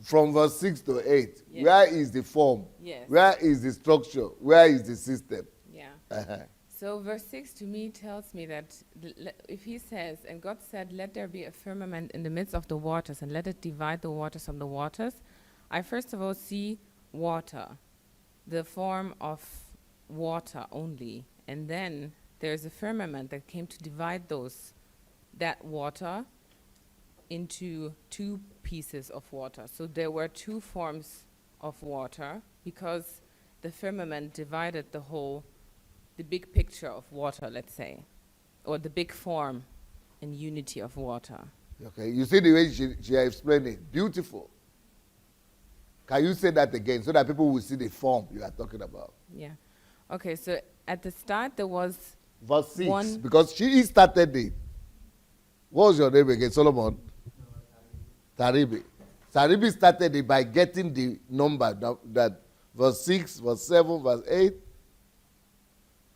From verse 6 to 8, Yes. Where is the form? Yes. Where is the structure? Where is the system? Yeah. Uh-huh. So verse 6 to me tells me that if he says, and God said, let there be a firmament in the midst of the waters, and let it divide the waters from the waters, I first of all see water, the form of water only. And then there's a firmament that came to divide that water into 2 pieces of water. So there were 2 forms of water, because the firmament divided the big picture of water, let's say, or the big form and unity of water. Okay, you see the way she explained it. Beautiful. Can you say that again so that people will see the form you are talking about? Yeah. Okay, so at the start there was Verse 6, one. because she started it. What was your name again, Solomon? Taribi. Taribi started it by getting the number that verse 6, verse 7, verse 8.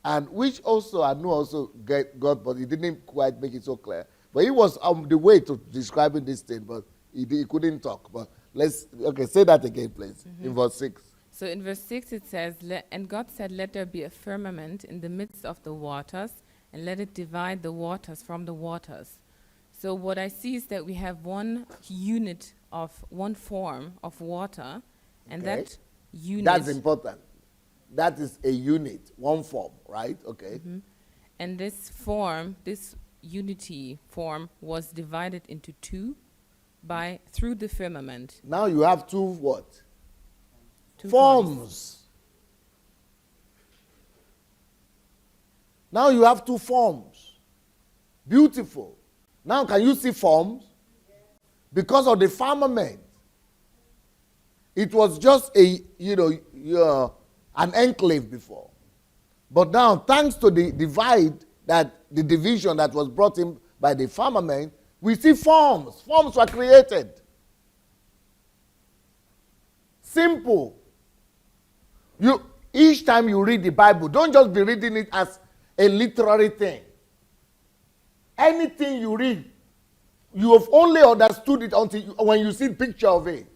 And which also I know also got, but he didn't quite make it so clear. But he was on the way to describing this thing, but he couldn't talk. But say that again, please, in verse 6. So in verse 6 it says, And God said, let there be a firmament in the midst of the waters, and let it divide the waters from the waters. So what I see is that we have one unit of one form of water, and Okay. that unit... That's important. That is a unit, one form, right? Okay. And this form, this unity form, was divided into two through the firmament. Now you have two what? Two Forms. Now you have two forms. Beautiful. Now can you see forms? Because of the firmament. It was just an enclave before. But now, thanks to the division that was brought in by the firmament, we see forms. Forms were created. Simple. Each time you read the Bible, don't just be reading it as a literary thing. Anything you read, you have only understood it when you see a picture of it.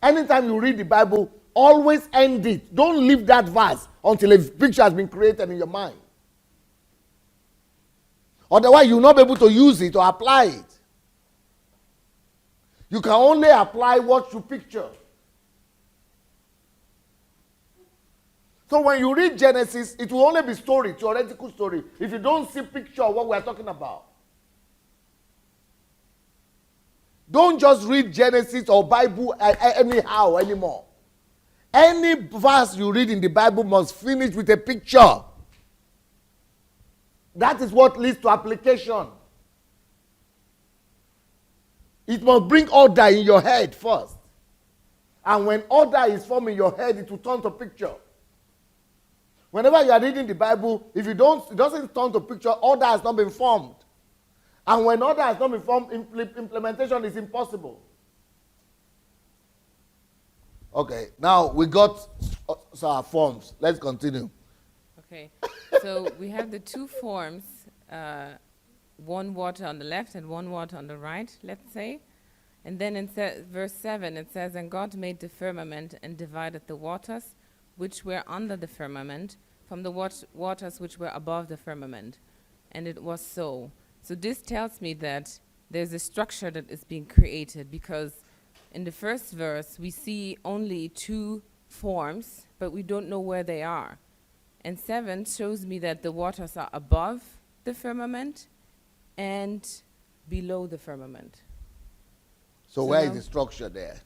Anytime you read the Bible, always end it. Don't leave that verse until a picture has been created in your mind. Otherwise, you will not be able to use it or apply it. You can only apply what you picture. So when you read Genesis, it will only be story, theoretical story, if you don't see picture of what we are talking about. Don't just read Genesis or Bible anyhow anymore. Any verse you read in the Bible must finish with a picture. That is what leads to application. It must bring order in your head first. And when order is formed in your head, it will turn to picture. Whenever you are reading the Bible, if it doesn't turn to picture, order has not been formed. And when order has not been formed, implementation is impossible. Okay, now we got our forms. Let's continue. Okay, so we have the two forms, one water on the left and one water on the right, let's say. And then in verse 7 it says, And God made the firmament and divided the waters which were under the firmament from the waters which were above the firmament. And it was so. So this tells me that there's a structure that is being created, because in the first verse we see only two forms, but we don't know where they are. And 7 shows me that the waters are above the firmament and below the firmament. So where is the structure there?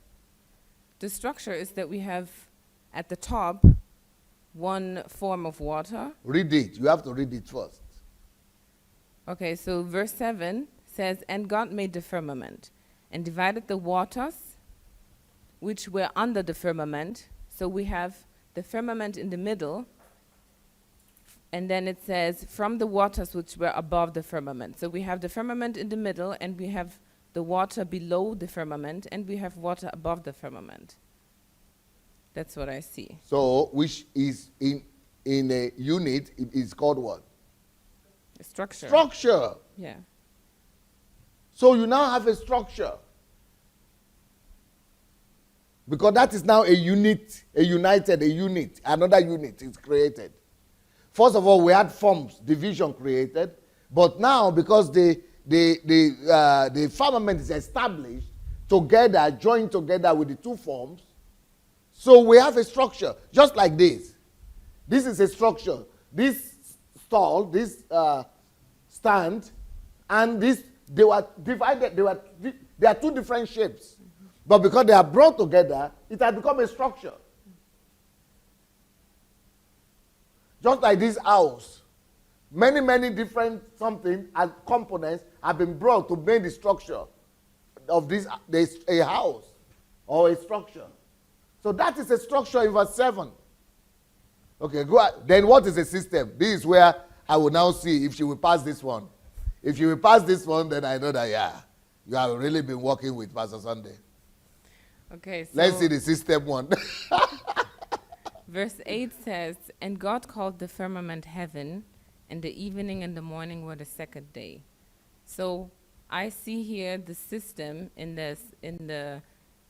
The structure is that we have at the top one form of water. Read it. You have to read it first. Okay, so verse 7 says, And God made the firmament and divided the waters which were under the firmament. So we have the firmament in the middle, and then it says, from the waters which were above the firmament. So we have the firmament in the middle, and we have the water below the firmament, and we have water above the firmament. That's what I see. So, which is in a unit, it is called what? The structure. Structure. Yeah. So you now have a structure. Because that is now a unit, another unit is created. First of all, we had forms, division created. But now, because the firmament is established together, joined together with the two forms, so we have a structure, just like this. This is a structure. This stall, this stand, and this, they were divided. They are two different shapes. But because they are brought together, it has become a structure. Just like this house. Many different something as components have been brought to make the structure of a house or a structure. So that is a structure in verse 7. Okay, go ahead. Then what is a system? This is where I will now see if she will pass this one. If you will pass this one, then I know that, yeah, you have really been working with Pastor Sunday. Okay, so Let's see the system one. verse 8 says, And God called the firmament heaven, and the evening and the morning were the second day. So I see here the system in the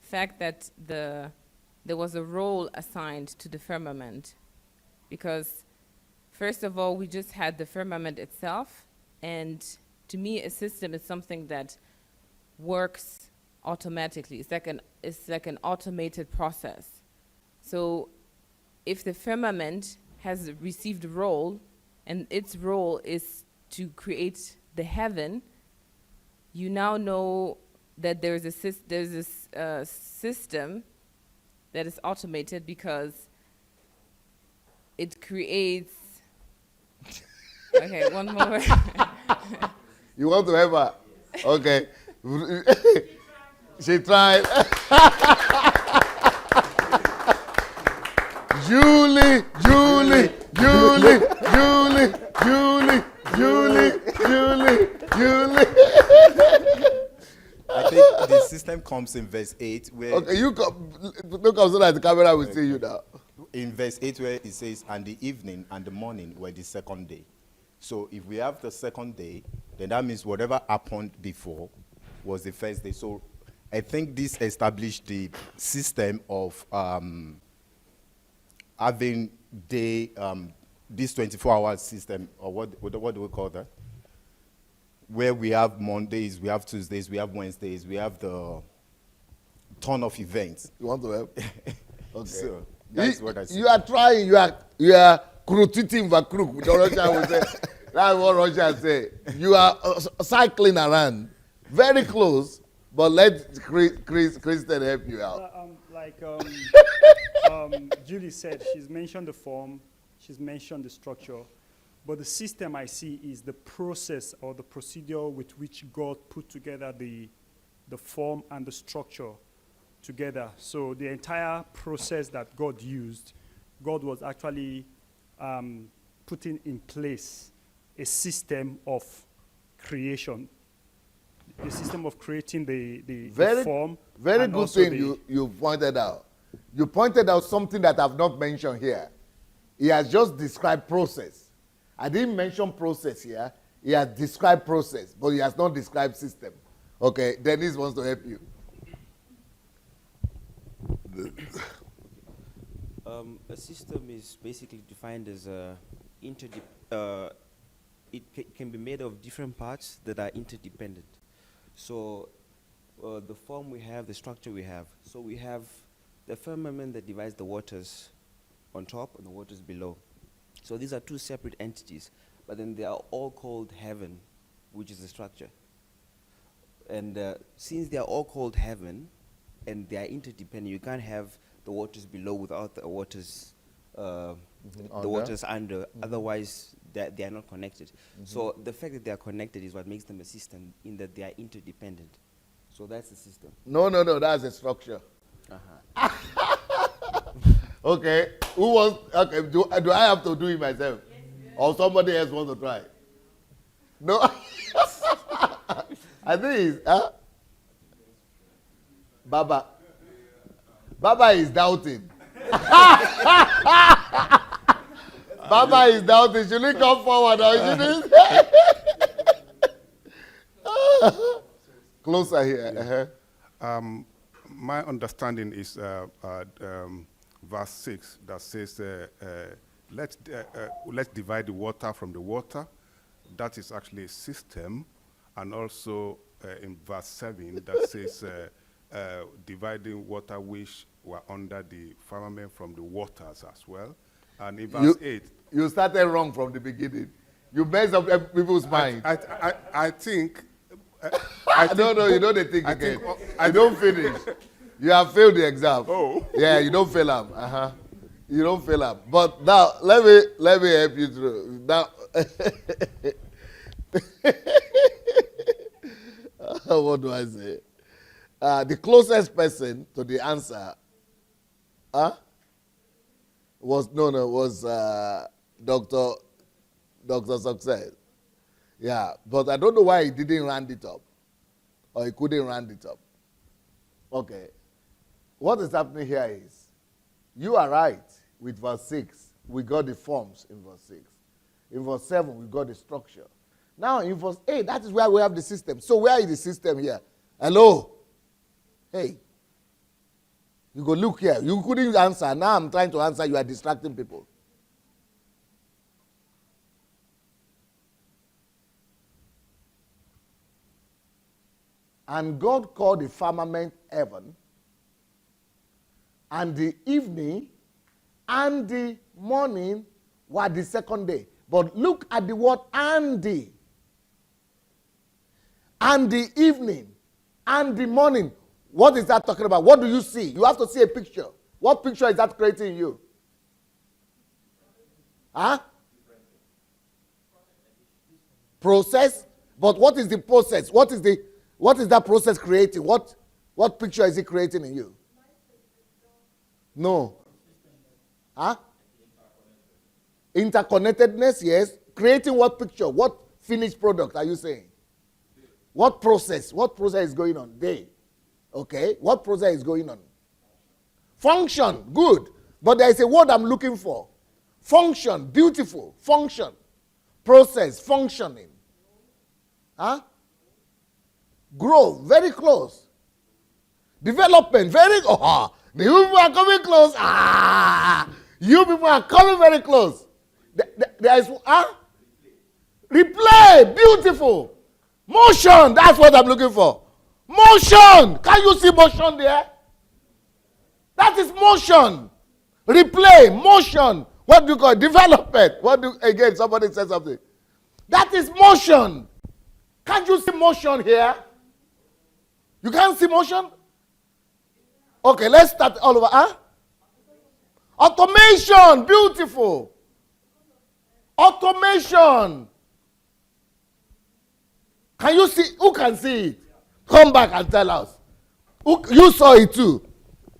fact that there was a role assigned to the firmament, because first of all, we just had the firmament itself, and to me, a system is something that works automatically. It's like an automated process. So if the firmament has received a role, and its role is to create the heaven, you now know that there's this system that is automated, because it creates. Okay, one more. You want to help her? Okay. She tried. Julie. I think the system comes in verse 8 where Okay, you come. Look up so that the camera will see you now. in verse 8 where it says, and the evening and the morning were the second day. So if we have the second day, then that means whatever happened before was the first day. So I think this established the system of having day, this 24-hour system, or what do we call that? Where we have Mondays, we have Tuesdays, we have Wednesdays, we have the ton of events. You want to help? Okay. So that's what I see. You are trying. You are crutiting the crook. Russia will say. That's what Russia say. You are cycling around, very close. But let Kristen help you out. Julie said, she's mentioned the form, she's mentioned the structure, but the system I see is the process or the procedure with which God put together the form and the structure together. So the entire process that God used, God was actually putting in place a system of creation. The system of creating the form. Very good thing you pointed out. You pointed out something that I've not mentioned here. He has just described process. I didn't mention process here. He has described process, but he has not described system. Okay, Dennis wants to help you. A system is basically defined as it can be made of different parts that are interdependent. So the form we have, the structure we have. So we have the firmament that divides the waters on top and the waters below. So these are two separate entities, but then they are all called heaven, which is the structure. And since they are all called heaven and they are interdependent, you can't have the waters below without the waters under. Otherwise, they are not connected. So the fact that they are connected is what makes them a system, in that they are interdependent. So that's the system. No, that's a structure. Okay, who wants? Okay, do I have to do it myself, or somebody else wants to try? No, I think it's Baba. Baba is doubting. Baba is doubting. Should he come forward or should he? Closer here. My understanding is verse 6 that says, let's divide the water from the water. That is actually a system. And also in verse 7 that says, dividing water which were under the firmament from the waters as well. And in verse 8. You started wrong from the beginning. You messed up people's minds. I think. No, you don't think again. You don't finish. You have failed the exam. Oh. Yeah, you don't fail them. You don't fail them. But now, let me help you through. Now, what do I say? The closest person to the answer was Dr. Success. Yeah, but I don't know why he didn't round it up, or he couldn't round it up. Okay, what is happening here is, you are right with verse 6. We got the forms in verse 6. In verse 7, we got the structure. Now you first, hey, that is where we have the system. So where is the system here? Hello? Hey. You go look here. You couldn't answer. Now I'm trying to answer. You are distracting people. And God called the firmament heaven, and the evening and the morning were the second day. But look at the word and the evening and the morning. What is that talking about? What do you see? You have to see a picture. What picture is that creating in you? Huh? Process? But what is the process? What is that process creating? What picture is it creating in you? No. Huh? Interconnectedness, yes. Creating what picture? What finished product are you saying? What process? What process is going on? Day. Okay. What process is going on? Function. Good. But there is a word I'm looking for. Function. Beautiful. Function. Process. Functioning. Huh? Grow. Very close. Development. Very. Oh, the people are coming close. You people are coming very close. There is. Replay. Beautiful. Motion. That's what I'm looking for. Motion. Can you see motion there? That is motion. Replay. Motion. What do you call it? Development. Again, somebody said something. That is motion. Can't you see motion here? You can't see motion? Okay, let's start all over. Automation. Beautiful. Automation. Can you see? Who can see it? Come back and tell us. You saw it too.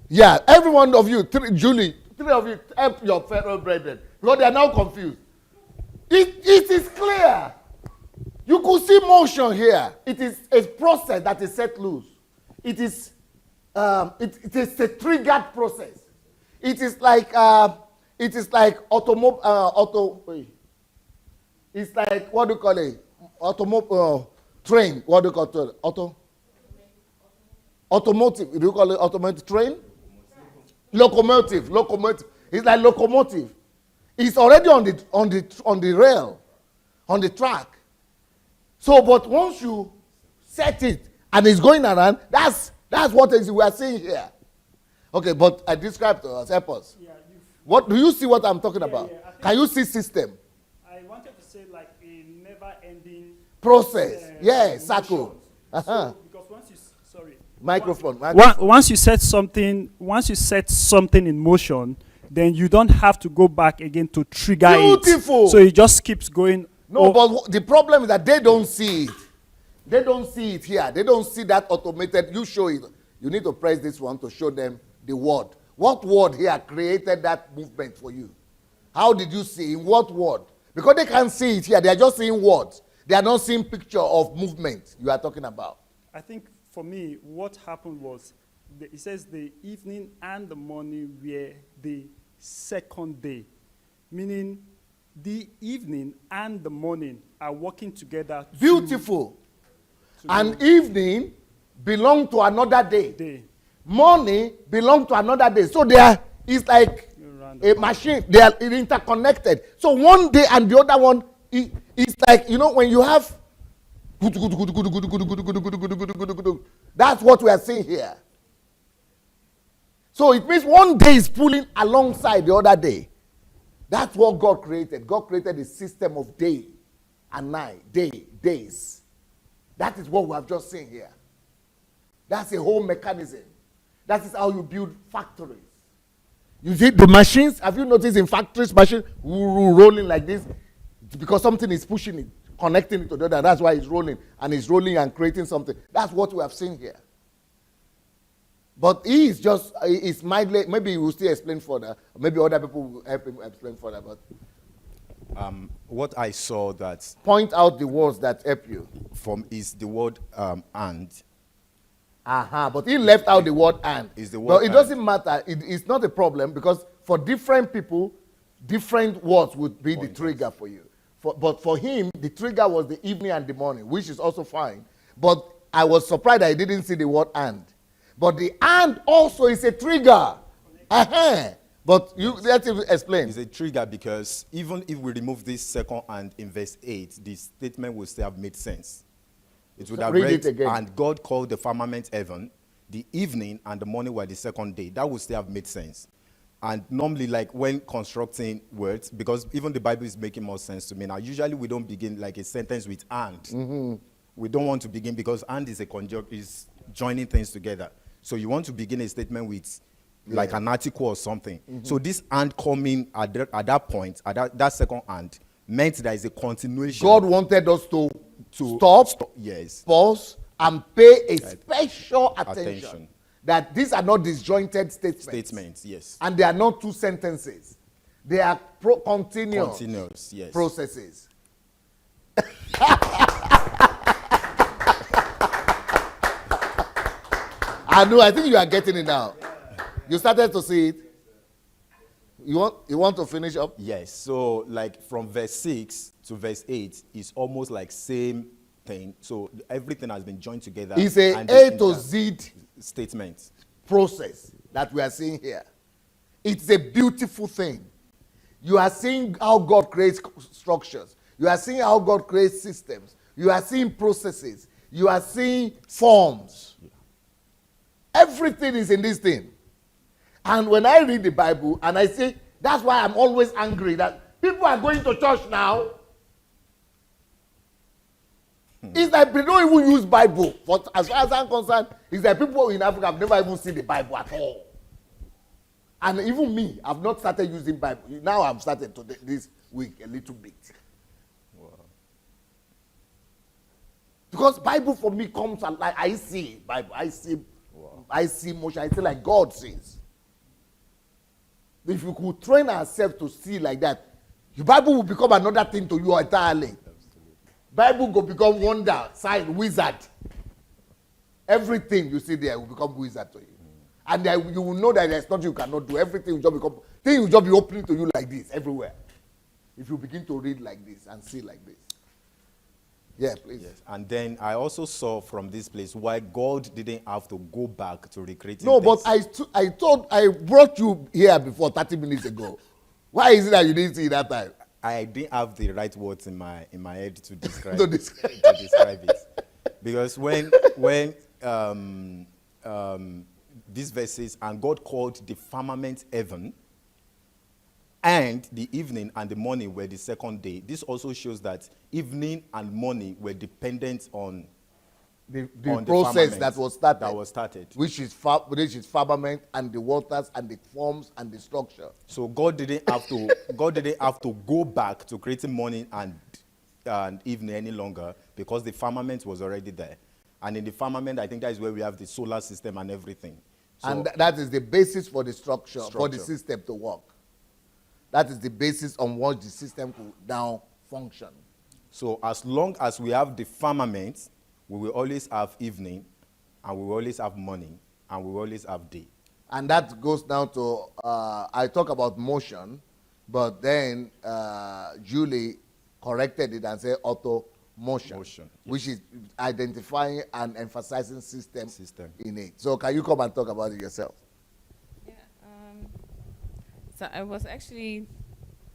Yeah, every one of you, Julie, three of you, help your fellow brethren. Because they are now confused. It is clear. You could see motion here. It is a process that is set loose. It is a triggered process. It is like It's like, what do you call it? Train. What do you call it? Automotive. Do you call it automotive train? Locomotive. It's like locomotive. It's already on the rail, on the track. So, but once you set it and it's going around, that's what we are seeing here. Okay, but I described to us. Help us. Yeah, what do you see? What I'm talking about? Yeah, can you see system? I wanted to say like a never-ending process. Circle. So, because microphone. Once you set something in motion, then you don't have to go back again to trigger it. Beautiful. So it just keeps going. No, but the problem is that they don't see it. They don't see it here. They don't see that automated. You show it. You need to press this one to show them the word. What word here created that movement for you? How did you see? In what word? Because they can't see it here. They are just seeing words. They are not seeing picture of movement you are talking about. I think for me, what happened was, it says the evening and the morning were the second day. Meaning, the evening and the morning are working together. Beautiful. And evening belong to another day. Morning belong to another day. So it's like a machine. They are interconnected. So one day and the other one is like, when you have that's what we are seeing here. So it means one day is pulling alongside the other day. That's what God created. God created a system of day and night, days. That is what we have just seen here. That's a whole mechanism. That is how you build factories. You see the machines, have you noticed in factories, machines rolling like this? It's because something is pushing it, connecting it to the other. That's why it's rolling. And it's rolling and creating something. That's what we have seen here. But it's mildly, maybe he will still explain further. Maybe other people will help him explain further. But what I saw that... Point out the words that help you. Is the word and. But he left out the word and. Is the word but it doesn't matter. It's not a problem because for different people, different words would be the trigger for you. But for him, the trigger was the evening and the morning, which is also fine. But I was surprised I didn't see the word and. But the and also is a trigger. Uh-huh. But you let him explain. It's a trigger because even if we remove this second and in verse 8, the statement would still have made sense. It would have Read read, it again. and God called the firmament heaven, the evening and the morning were the second day. That would still have made sense. And normally, like when constructing words, because even the Bible is making more sense to me now, usually we don't begin like a sentence with and. Mm-hmm. We don't want to begin because and is is joining things together. So you want to begin a statement with like an article or something. So this and coming at that point, at that second and, meant there is a continuation. God wanted us to stop, yes, pause, and pay a special attention. That these are not disjointed statements, yes. And they are not two sentences. They are continuous yes. processes. I know, I think you are getting it now. You started to see it. You want to finish up? Yes. So like from verse 6 to verse 8 is almost like same thing. So everything has been joined together. It's A to Z statement process that we are seeing here. It's a beautiful thing. You are seeing how God creates structures. You are seeing how God creates systems. You are seeing processes. You are seeing forms. Everything is in this thing. And when I read the Bible and I say, that's why I'm always angry that people are going to church now. It's like they don't even use Bible. But as far as I'm concerned, it's like people in Africa have never even seen the Bible at all. And even me, I've not started using Bible. Now I've started this week a little bit. Wow. Because Bible for me comes and like I see Bible. I see motion. I see like God sees. If you could train ourselves to see like that, the Bible will become another thing to you entirely. Absolutely. Bible will become wonder, sign, wizard. Everything you see there will become wizard to you. And you will know that there's nothing you cannot do. Everything will just become, things will just be opening to you like this, everywhere. If you begin to read like this and see like this. Yeah, please. Yes. And then I also saw from this place why God didn't have to go back to recreate. No, but I brought you here before 30 minutes ago. Why is it that you didn't see it that time? I didn't have the right words in my head to describe To describe it. Because when these verses, and God called the firmament heaven, and the evening and the morning were the second day. This also shows that evening and morning were dependent on the on process the that was started. Which is firmament and the waters and the forms and the structure. So God didn't have to go back to creating morning and evening any longer because the firmament was already there. And in the firmament, I think that is where we have the solar system and everything. So and that is the basis for the structure, for the system to work. That is the basis on what the system could now function. So as long as we have the firmament, we will always have evening, and we will always have morning, and we will always have day. And that goes down to, I talk about motion, but then Julie corrected it and said auto motion, which is identifying and emphasizing system in it. So can you come and talk about it yourself? Yeah. So I was actually,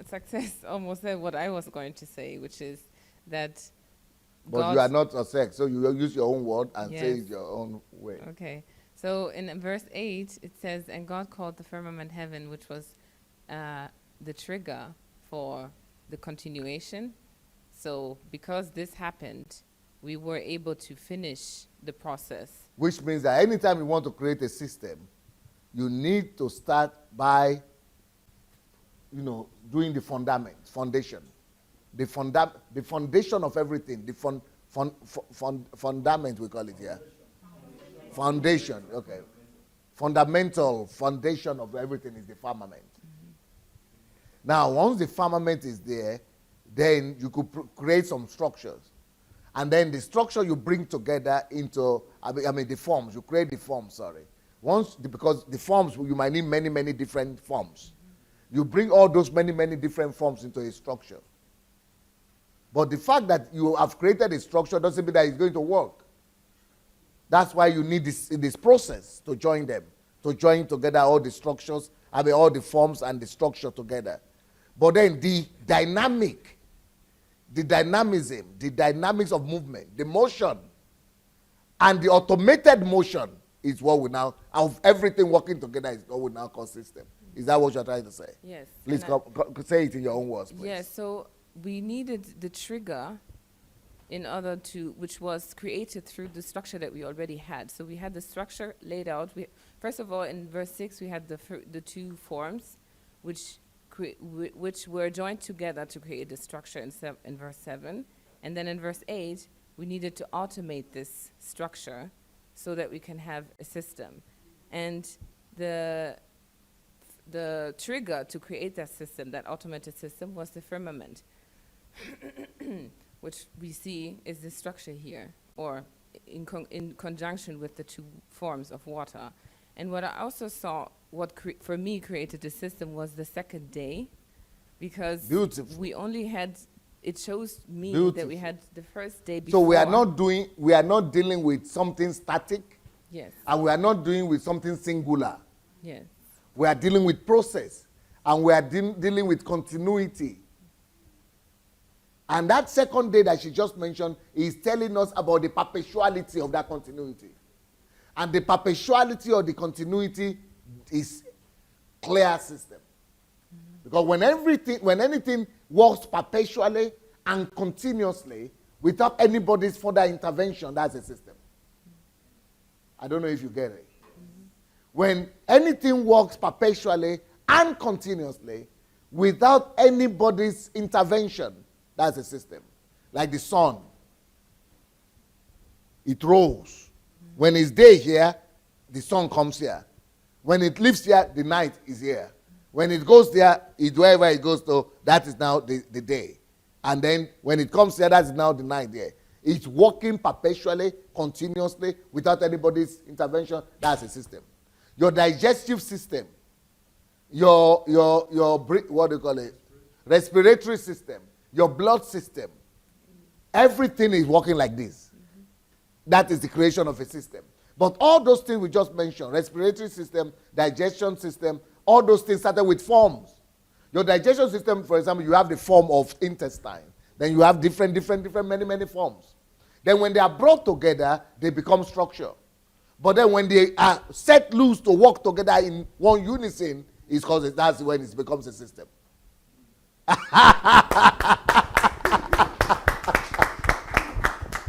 success almost said what I was going to say, which is that but you are not a sex, so you use your own word and say it your own way. Okay. So in verse 8, it says, and God called the firmament heaven, which was the trigger for the continuation. So because this happened, we were able to finish the process. Which means that anytime you want to create a system, you need to start by, doing the foundation. The foundation of everything, the fundament we call it here. Foundation, okay. Fundamental foundation of everything is the firmament. Now, once the firmament is there, then you could create some structures. And then the structure you bring together into, the forms, you create the forms, because the forms, you might need many, many different forms. You bring all those many, many different forms into a structure. But the fact that you have created a structure doesn't mean that it's going to work. That's why you need this process to join them, to join together all the structures, all the forms and the structure together. But then the dynamic, the dynamism, the dynamics of movement, the motion, and the automated motion is what we now, of everything working together is what we now call system. Is that what you're trying to say? Yes. Please say it in your own words, please. Yes, so we needed the trigger in order to, which was created through the structure that we already had. So we had the structure laid out. First of all, in verse 6, we had the two forms, which were joined together to create the structure in verse 7. And then in verse 8, we needed to automate this structure so that we can have a system. And the trigger to create that system, that automated system, was the firmament, which we see is the structure here, or in conjunction with the two forms of water. And what I also saw, for me created the system, was the second day, because we only had, it shows me that we had the first day before. So we are not dealing with something static. Yes. And we are not dealing with something singular. Yes. We are dealing with process, and we are dealing with continuity. And that second day that she just mentioned is telling us about the perpetuality of that continuity. And the perpetuality of the continuity is clear system. Because when anything works perpetually and continuously without anybody's further intervention, that's a system. I don't know if you get it. When anything works perpetually and continuously without anybody's intervention, that's a system. Like the sun. It rolls. When it's day here, the sun comes here. When it leaves here, the night is here. When it goes there, wherever it goes to, that is now the day. And then when it comes here, that's now the night there. It's working perpetually, continuously, without anybody's intervention. That's a system. Your digestive system, your what do you call it? Respiratory system, your blood system, everything is working like this. That is the creation of a system. But all those things we just mentioned, respiratory system, digestion system, all those things started with forms. Your digestion system, for example, you have the form of intestine. Then you have different, many forms. Then when they are brought together, they become structure. But then when they are set loose to work together in one unison, that's when it becomes a system.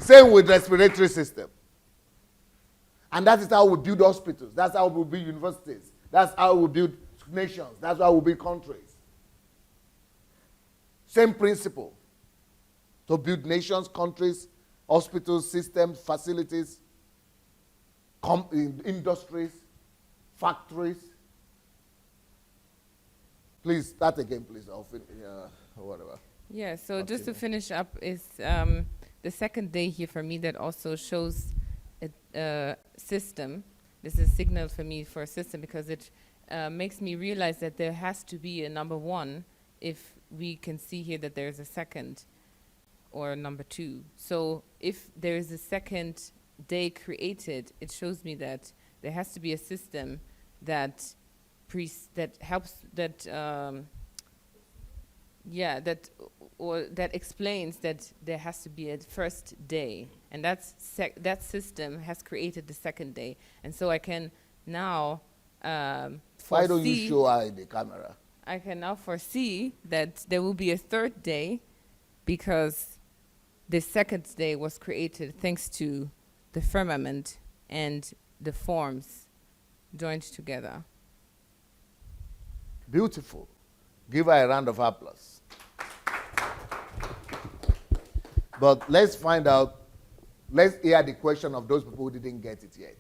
Same with respiratory system. And that is how we build hospitals. That's how we build universities. That's how we build nations. That's how we build countries. Same principle. To build nations, countries, hospitals, systems, facilities, industries, factories. Please start again, please. Or whatever. Yeah, so just to finish up is the second day here for me that also shows a system. This is a signal for me for a system because it makes me realize that there has to be a number one if we can see here that there's a second or number two. So if there is a second day created, it shows me that there has to be a system that explains that there has to be a first day, and that system has created the second day. And so I can now why don't you show her in the camera? I can now foresee that there will be a third day because the second day was created thanks to the firmament and the forms joined together. Beautiful. Give her a round of applause. But let's find out, let's hear the question of those people who didn't get it yet.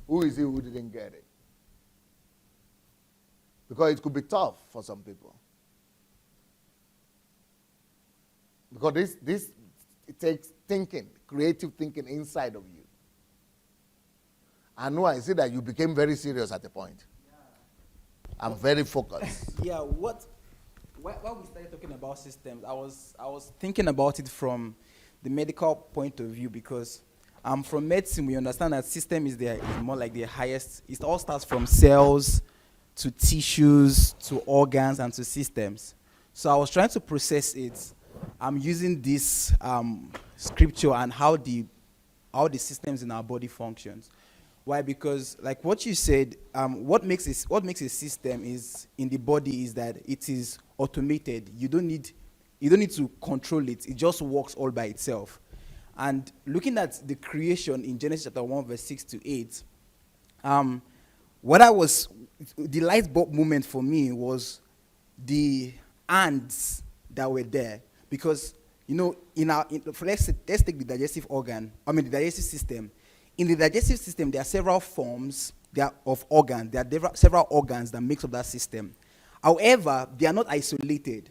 Who is it who didn't get it? Because it could be tough for some people. Because this it takes thinking, creative thinking inside of you. I know I see that you became very serious at a point. I'm very focused. Yeah, what While we started talking about systems, I was thinking about it from the medical point of view, because from medicine we understand that system is more like the highest. It all starts from cells to tissues to organs and to systems. So I was trying to process it. I'm using this scripture and how the systems in our body functions. Why? Because like what you said, what makes a system is in the body is that it is automated. You don't need to control it. It just works all by itself. And looking at the creation in Genesis chapter 1 verse 6 to 8, the light bulb moment for me was the ants that were there. Because let's take the digestive system. In the digestive system, there are several forms of organs. There are several organs that makes up that system. However, they are not isolated,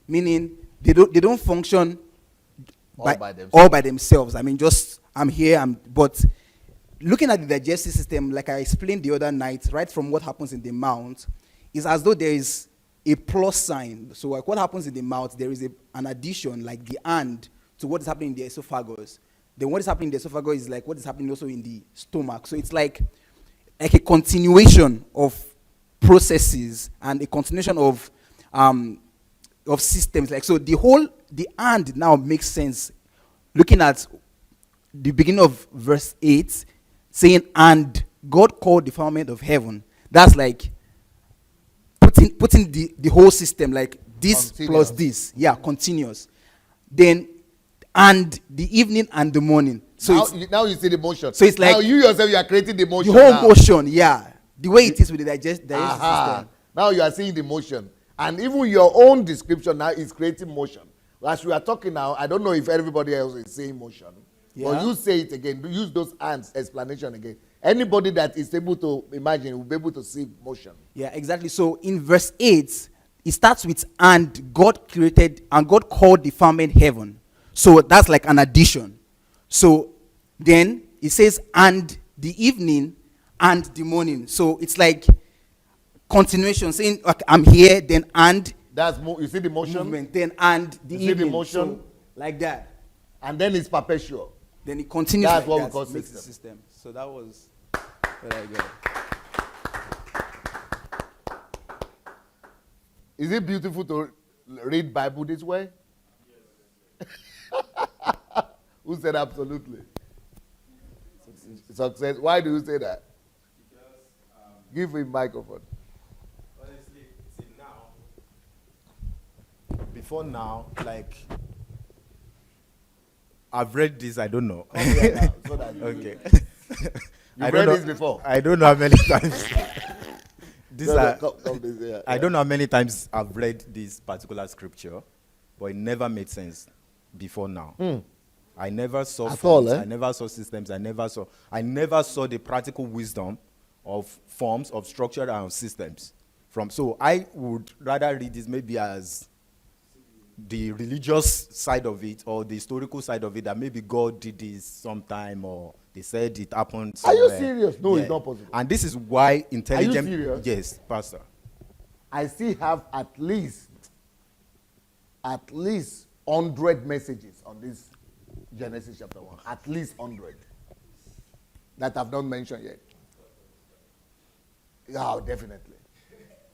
meaning they don't function all by themselves. I mean, just I'm here, but looking at the digestive system, like I explained the other night, right from what happens in the mouth, is as though there is a plus sign. So like what happens in the mouth, there is an addition, like the and, to what is happening in the esophagus. Then what is happening in the esophagus is like what is happening also in the stomach. So it's like a continuation of processes and a continuation of systems. Like so the and now makes sense. Looking at the beginning of verse 8, saying, and God called the firmament of heaven. That's like putting the whole system, like this Continuous. plus this. Yeah, continuous. Then and the evening and the morning. So now you see the motion. So it's like now you yourself, you are creating the motion. the whole now. motion, yeah. The way it is with the digestive system. Now you are seeing the motion. And even your own description now is creating motion. As we are talking now, I don't know if everybody else is saying motion. Yeah. But you say it again. Use those hands explanation again. Anybody that is able to imagine will be able to see motion. Yeah, exactly. So in verse 8, it starts with, and God created, and God called the firmament heaven. So that's like an addition. So then it says, and the evening and the morning. So it's like continuation, saying, okay, I'm here, then and. That's you see the motion? Movement, then and the You see evening. the motion? So, like that. And then it's perpetual. Then it continues. That's like what that. we call Makes the system. So that was where I got. Is it beautiful to read Bible this way? Yes. Who said absolutely? Success. Why do you say that? Because Give him microphone. honestly, see now, before now, like I've read this. I don't know. Come here now, so that Okay. You've I read don't know, this before? I don't know how many times. Come this here. I don't know how many times I've read this particular scripture, but it never made sense before now. I never saw At forms, all, eh? I never saw systems, I never saw the practical wisdom of forms, of structure and systems. So I would rather read this maybe as the religious side of it or the historical side of it, that maybe God did this sometime or they said it happened Are you somewhere. serious? No, it's not possible. And this is why intelligent. serious? Yes, Pastor. I still have at least 100 messages on this Genesis chapter 1. At least 100 that I've not mentioned yet. Yeah, definitely.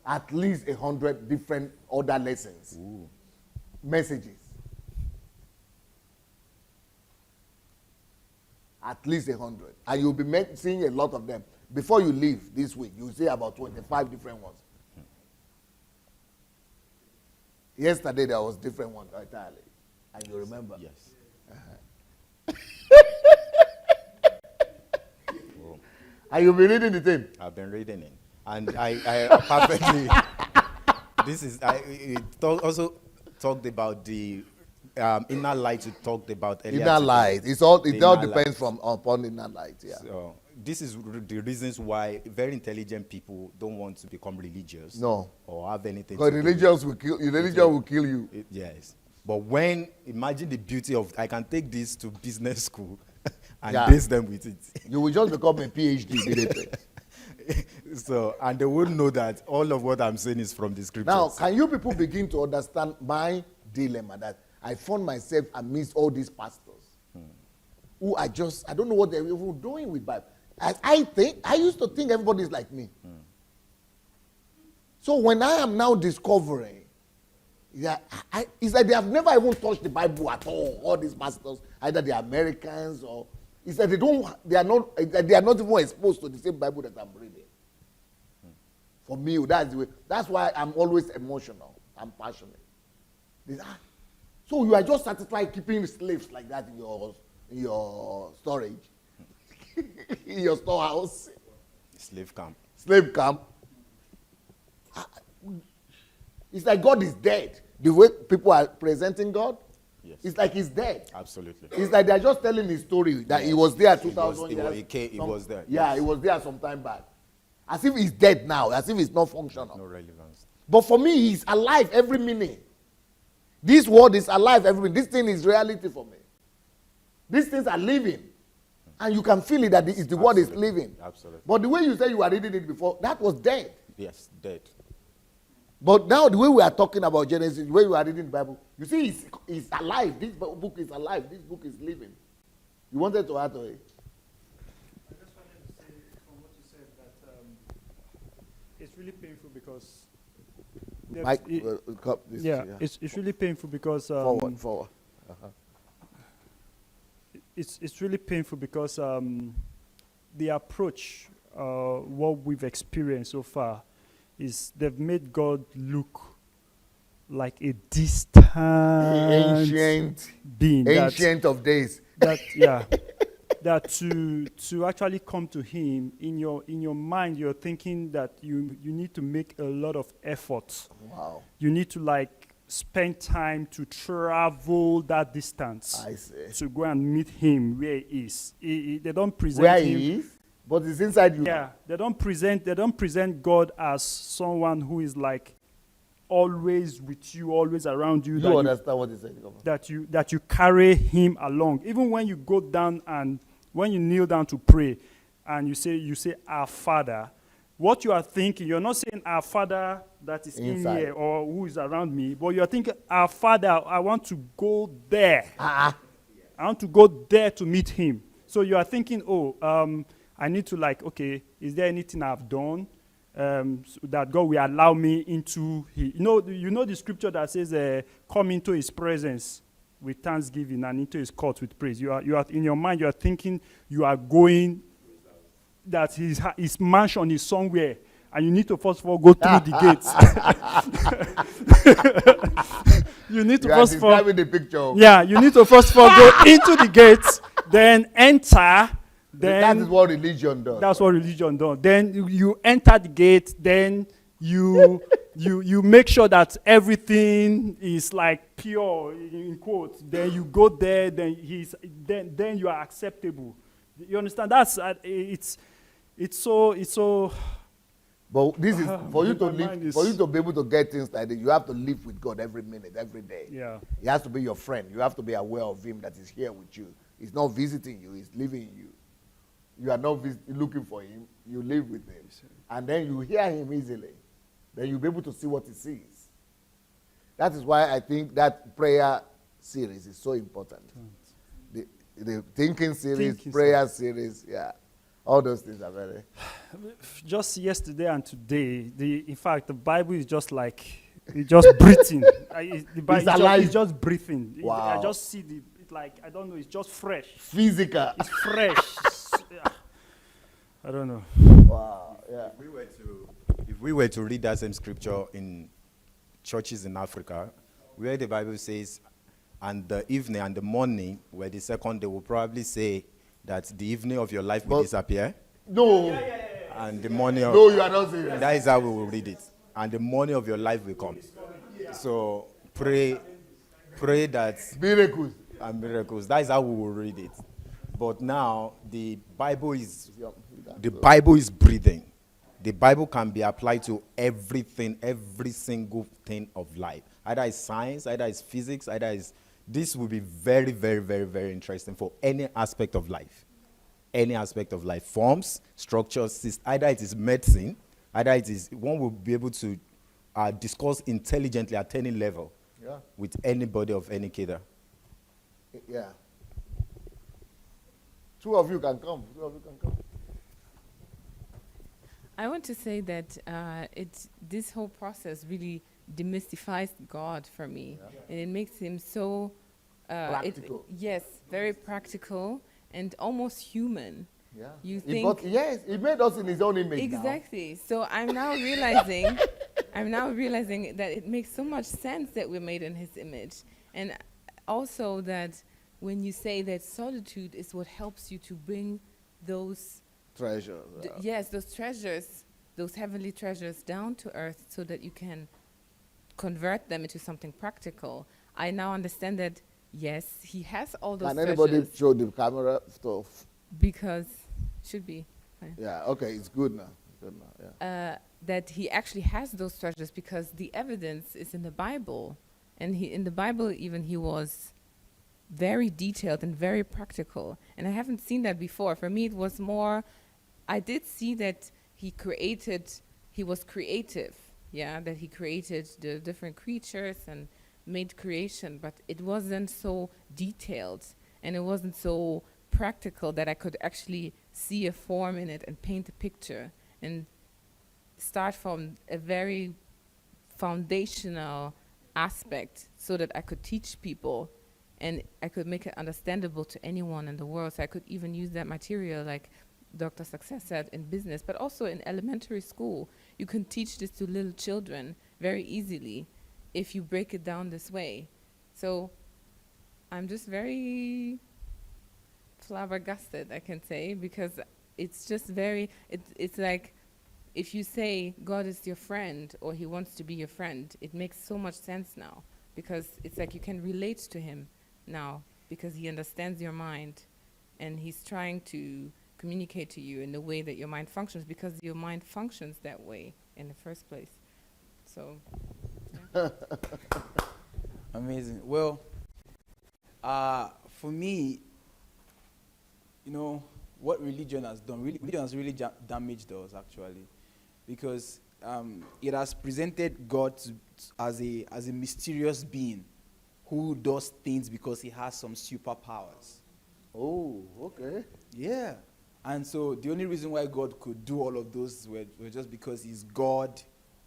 At least 100 different other lessons. Messages. At least 100. And you'll be seeing a lot of them. Before you leave this week, you'll see about 25 different ones. Yesterday, there was different ones entirely. And you remember? Yes. And you'll be reading the same. I've been reading it. And I perfectly. It also talked about the inner light you talked about earlier. Inner today. light. It all The depends inner light. upon inner light. Yeah. So this is the reasons why very intelligent people don't want to become religious. No. Or have anything Because to do religion will kill you. yes. But imagine the beauty of, I can take this to business school and Yeah. base them with it. You will just become a PhD immediately. So, and they wouldn't know that all of what I'm saying is from the scriptures. Now, can you people begin to understand my dilemma that I found myself amidst all these pastors who I don't know what they're even doing with Bible. I used to think everybody's like me. So when I am now discovering, it's like they have never even touched the Bible at all these pastors, either they're Americans or, it's like they are not even exposed to the same Bible that I'm reading. For me, that's the way. That's why I'm always emotional. I'm passionate. So you are just satisfied keeping slaves like that in your storage, in your storehouse. Slave camp. Slave camp. It's like God is dead. The way people are presenting God, Yes. it's like he's dead. Absolutely. It's like they're just telling his story that he was there 2,000 years. He was there. Yeah, Yes. he was there some time back. As if he's dead now, as if he's not functional. No relevance. But for me, he's alive every minute. This world is alive every minute. This thing is reality for me. These things are living. And you can feel it that the world is living. Absolutely. But the way you said you were reading it before, that was dead. Yes, dead. But now the way we are talking about Genesis, the way we are reading the Bible, you see it's alive. This book is alive. This book is living. You wanted to add to it? I just wanted to say from what you said that it's really painful because Mike, it's really painful because forward. It's really painful because the approach what we've experienced so far is they've made God look like a distant Ancient being, Ancient of days. that to actually come to him in your mind, you're thinking that you need to make a lot of effort. Wow. You need to like spend time to travel that distance. I see. To go and meet him where he is. They don't present Where him. he is, but it's inside you. Yeah, they don't present God as someone who is like always with you, always around you. You understand what he's saying? That you carry him along. Even when you go down and when you kneel down to pray and you say our Father, what you are thinking, you're not saying our Father that is inside in here or who is around me, but you're thinking our Father, I want to go there. I want to go there to meet him. So you are thinking, I need to okay, is there anything I've done so that God will allow me into his, you know the scripture that says, come into his presence with thanksgiving and into his court with praise. You are in your mind, you are thinking you are going, that his mansion is somewhere, and you need to first of all go through the gates. You need to first of all, the picture. Yeah, you need to first of all go into the gates, then enter. Then that is what religion does. That's what religion does. Then you enter the gate. Then you make sure that everything is like pure in quotes. Then you go there. Then then you are acceptable. You understand? That's it's so. But this is for you to live, for you to be able to get things like this. You have to live with God every minute, every day. Yeah. He has to be your friend. You have to be aware of him that he's here with you. He's not visiting you. He's living in you. You are not looking for him. You live with him, and then you hear him easily. Then you'll be able to see what he sees. That is why I think that prayer series is so important. The thinking series, prayer series, yeah. All those things are very. Just yesterday and today, in fact, the Bible is just like, it's just breathing. The Bible is just breathing. Wow. I just see it's like, I don't know, it's just fresh. Physical. It's fresh. Yeah. I don't know. Wow, yeah. If we were to read that same scripture in churches in Africa, where the Bible says, and the evening and the morning, where the second day will probably say that the evening of your life will disappear. No. And the morning of... No, you are not serious. That is how we will read it. And the morning of your life will come. So pray that... Miracles. And miracles. That is how we will read it. But now, the Bible is breathing. The Bible can be applied to everything, every single thing of life. Either it's science, either it's physics, either it's... This will be very, very, very, very interesting for any aspect of life. any aspect of life, forms, structures, either it is medicine, either it is, one will be able to discuss intelligently at any level with anybody of any cadre. Yeah. Two of you can come. I want to say that this whole process really demystifies God for me, and it makes him so Practical. yes, very practical and almost human. Yeah. You He think brought- yes, he made us in his own image. exactly. So I'm now realizing, that it makes so much sense that we're made in his image, and also that when you say that solitude is what helps you to bring those Treasure. yes, those treasures, those heavenly treasures down to earth so that you can convert them into something practical. I now understand that, yes, he has all those Can anybody treasures show the camera stuff? because, should be, fine. Yeah, okay, it's good now. Yeah. That he actually has those treasures because the evidence is in the Bible. And in the Bible even he was very detailed and very practical. And I haven't seen that before. For me it was more, I did see that he was creative, that he created the different creatures and made creation, but it wasn't so detailed and it wasn't so practical that I could actually see a form in it and paint a picture and start from a very foundational aspect so that I could teach people and I could make it understandable to anyone in the world. So I could even use that material, like Dr. Success said, in business, but also in elementary school. You can teach this to little children very easily if you break it down this way. So I'm just very flabbergasted, I can say, because it's just very, it's like if you say God is your friend or he wants to be your friend, it makes so much sense now because it's like you can relate to him now because he understands your mind and he's trying to communicate to you in the way that your mind functions because your mind functions that way in the first place. So, yeah. Amazing. Well, for me, what religion has done, religion has really damaged us actually, because it has presented God as a mysterious being who does things because he has some superpowers. Oh, okay. Yeah. And so the only reason why God could do all of those were just because he's God,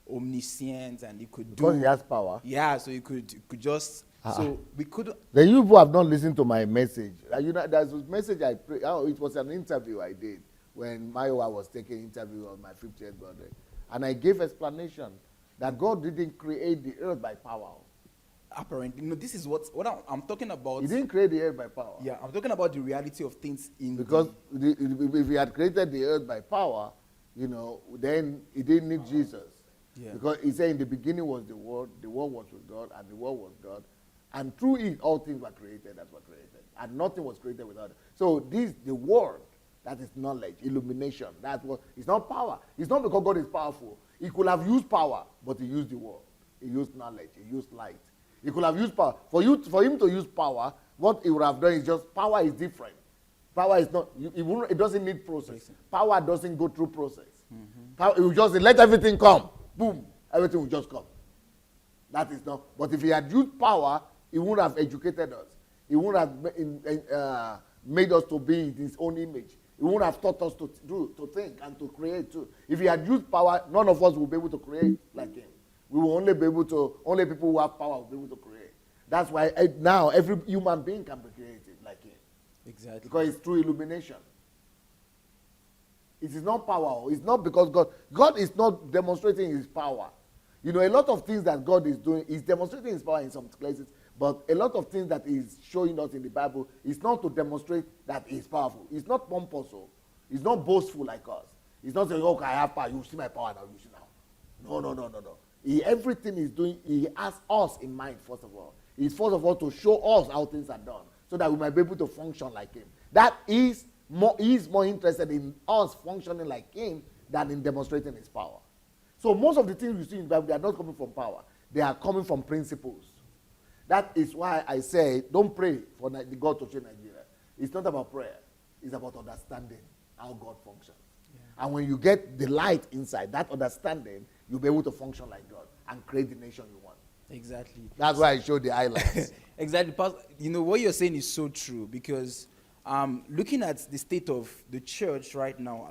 omniscient, and he could Because he has power. Yeah, so he could just. So we couldn't. Then you people have not listened to my message. There's a message I prayed. It was an interview I did when Mayowa was taking interview on my 50th birthday. And I gave explanation that God didn't create the earth by power. Apparently, this is what I'm talking about. He didn't create the earth by power. Yeah, I'm talking about the reality of things in. Because if he had created the earth by power, then he didn't need Jesus. Yeah. Because he said in the beginning was the Word was with God, and the Word was God. And through it, all things were created that were created. And nothing was created without it. So the Word, that is knowledge, illumination. That's what, it's not power. It's not because God is powerful. He could have used power, but he used the Word. He used knowledge. He used light. He could have used power. For him to use power, what he would have done is just, power is different. Power is not, it doesn't need process. Power doesn't go through process. Power, it will just let everything come. Boom. Everything will just come. That is not, but if he had used power, he wouldn't have educated us. He wouldn't have made us to be in his own image. He wouldn't have taught us to think and to create too. If he had used power, none of us would be able to create like him. We will only people who have power will be able to create. That's why now every human being can be created like him. Exactly. Because it's through illumination. It is not power. It's not because God is not demonstrating his power. A lot of things that God is doing, he's demonstrating his power in some places, but a lot of things that he's showing us in the Bible is not to demonstrate that he's powerful. He's not pompous. He's not boastful like us. He's not saying, okay, I have power. You see my power now. You see now. No. Everything he's doing, he has us in mind, first of all. He's first of all to show us how things are done so that we might be able to function like him. He's more interested in us functioning like him than in demonstrating his power. So most of the things you see in the Bible, they are not coming from power. They are coming from principles. That is why I say, don't pray for God to change Nigeria. It's not about prayer. It's about understanding how God functions. And when you get the light inside, that understanding, you'll be able to function like God and create the nation you want. Exactly. That's why I showed the highlights. Exactly. You know, what you're saying is so true, because looking at the state of the church right now,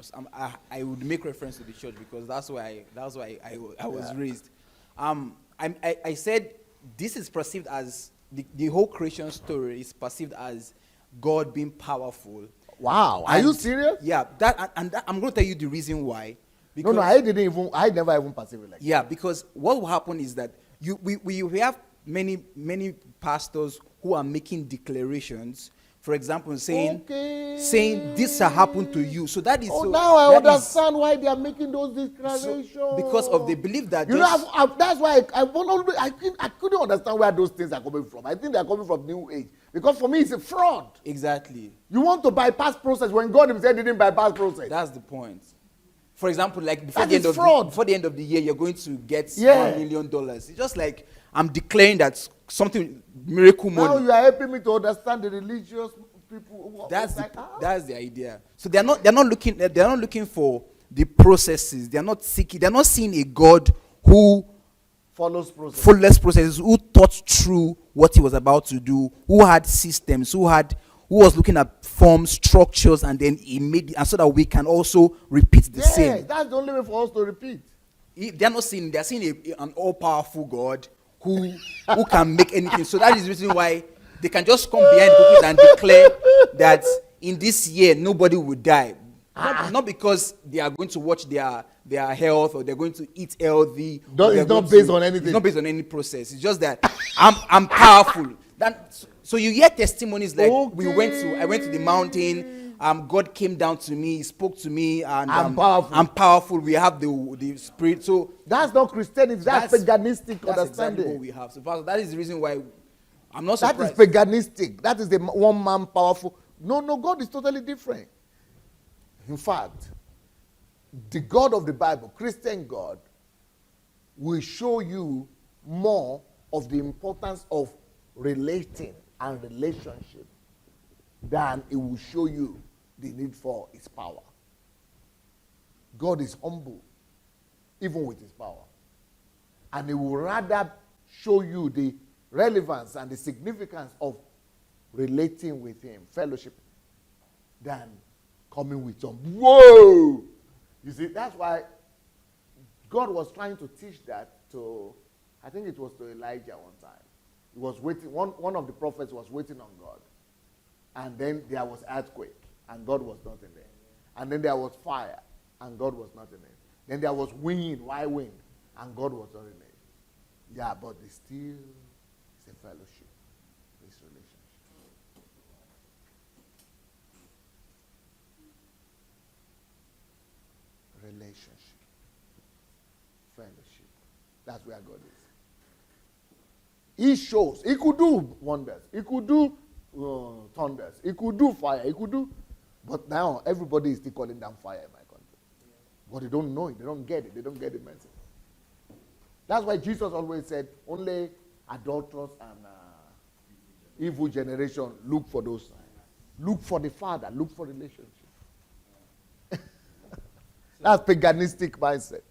I would make reference to the church because that's why I was raised. I said this is perceived as, the whole creation story is perceived as God being powerful. Wow. Are you serious? Yeah. I'm going to tell you the reason why. No, I never even perceived it like that. Yeah, because what will happen is that we have many pastors who are making declarations, for example, saying this shall happen to you. So that is. Oh, so now I that understand why they are making those declarations. because of they believe that. You know, that's why I couldn't understand where those things are coming from. I think they are coming from New Age. Because for me, it's a fraud. Exactly. You want to bypass process when God himself didn't bypass process. That's the point. For example, like before That the end of the year, you're going to get $1 million. It's just like I'm declaring that something miracle money. Now you are helping me to understand the religious people. That's the idea. So they're not looking for the processes. They're not seeing a God who follows processes, who thought through what he was about to do, who had systems, who was looking at forms, structures, and then he made it, and so that we can also repeat the same. Yeah, that's the only way for us to repeat. They're seeing an all-powerful God who can make anything. So that is the reason why they can just come behind the pulpit and declare that in this year nobody will die. Not because they are going to watch their health or they're going to eat healthy. It's not based on anything. It's not based on any process. It's just that I'm powerful. So you hear testimonies like I went to the mountain. God came down to me, he spoke to me, and I'm powerful. I'm powerful. We have the spirit. So that's not Christianity. That's paganistic that's understanding. Exactly what we have. So Pastor, that is the reason why I'm not surprised. That is paganistic. That is the one man powerful. No, God is totally different. In fact, the God of the Bible, Christian God, will show you more of the importance of relating and relationship than it will show you the need for his power. God is humble, even with his power. And he will rather show you the relevance and the significance of relating with him, fellowship, than coming with some, whoa! You see, that's why God was trying to teach that to, I think it was to Elijah one time. He was waiting, one of the prophets was waiting on God. And then there was earthquake, and God was not in there. And then there was fire, and God was not in it. Then there was wind, wind, and God was not in it. Yeah, but it's still, it's a fellowship, this relationship. Relationship, fellowship. That's where God is. He shows. He could do wonders. He could do thunders. He could do fire. He could do. But now everybody is still calling down fire in my country. But they don't know it. They don't get it. They don't get the message. That's why Jesus always said, only adulterers and evil generation look for those signs. Look for the Father. Look for relationship. That's paganistic mindset.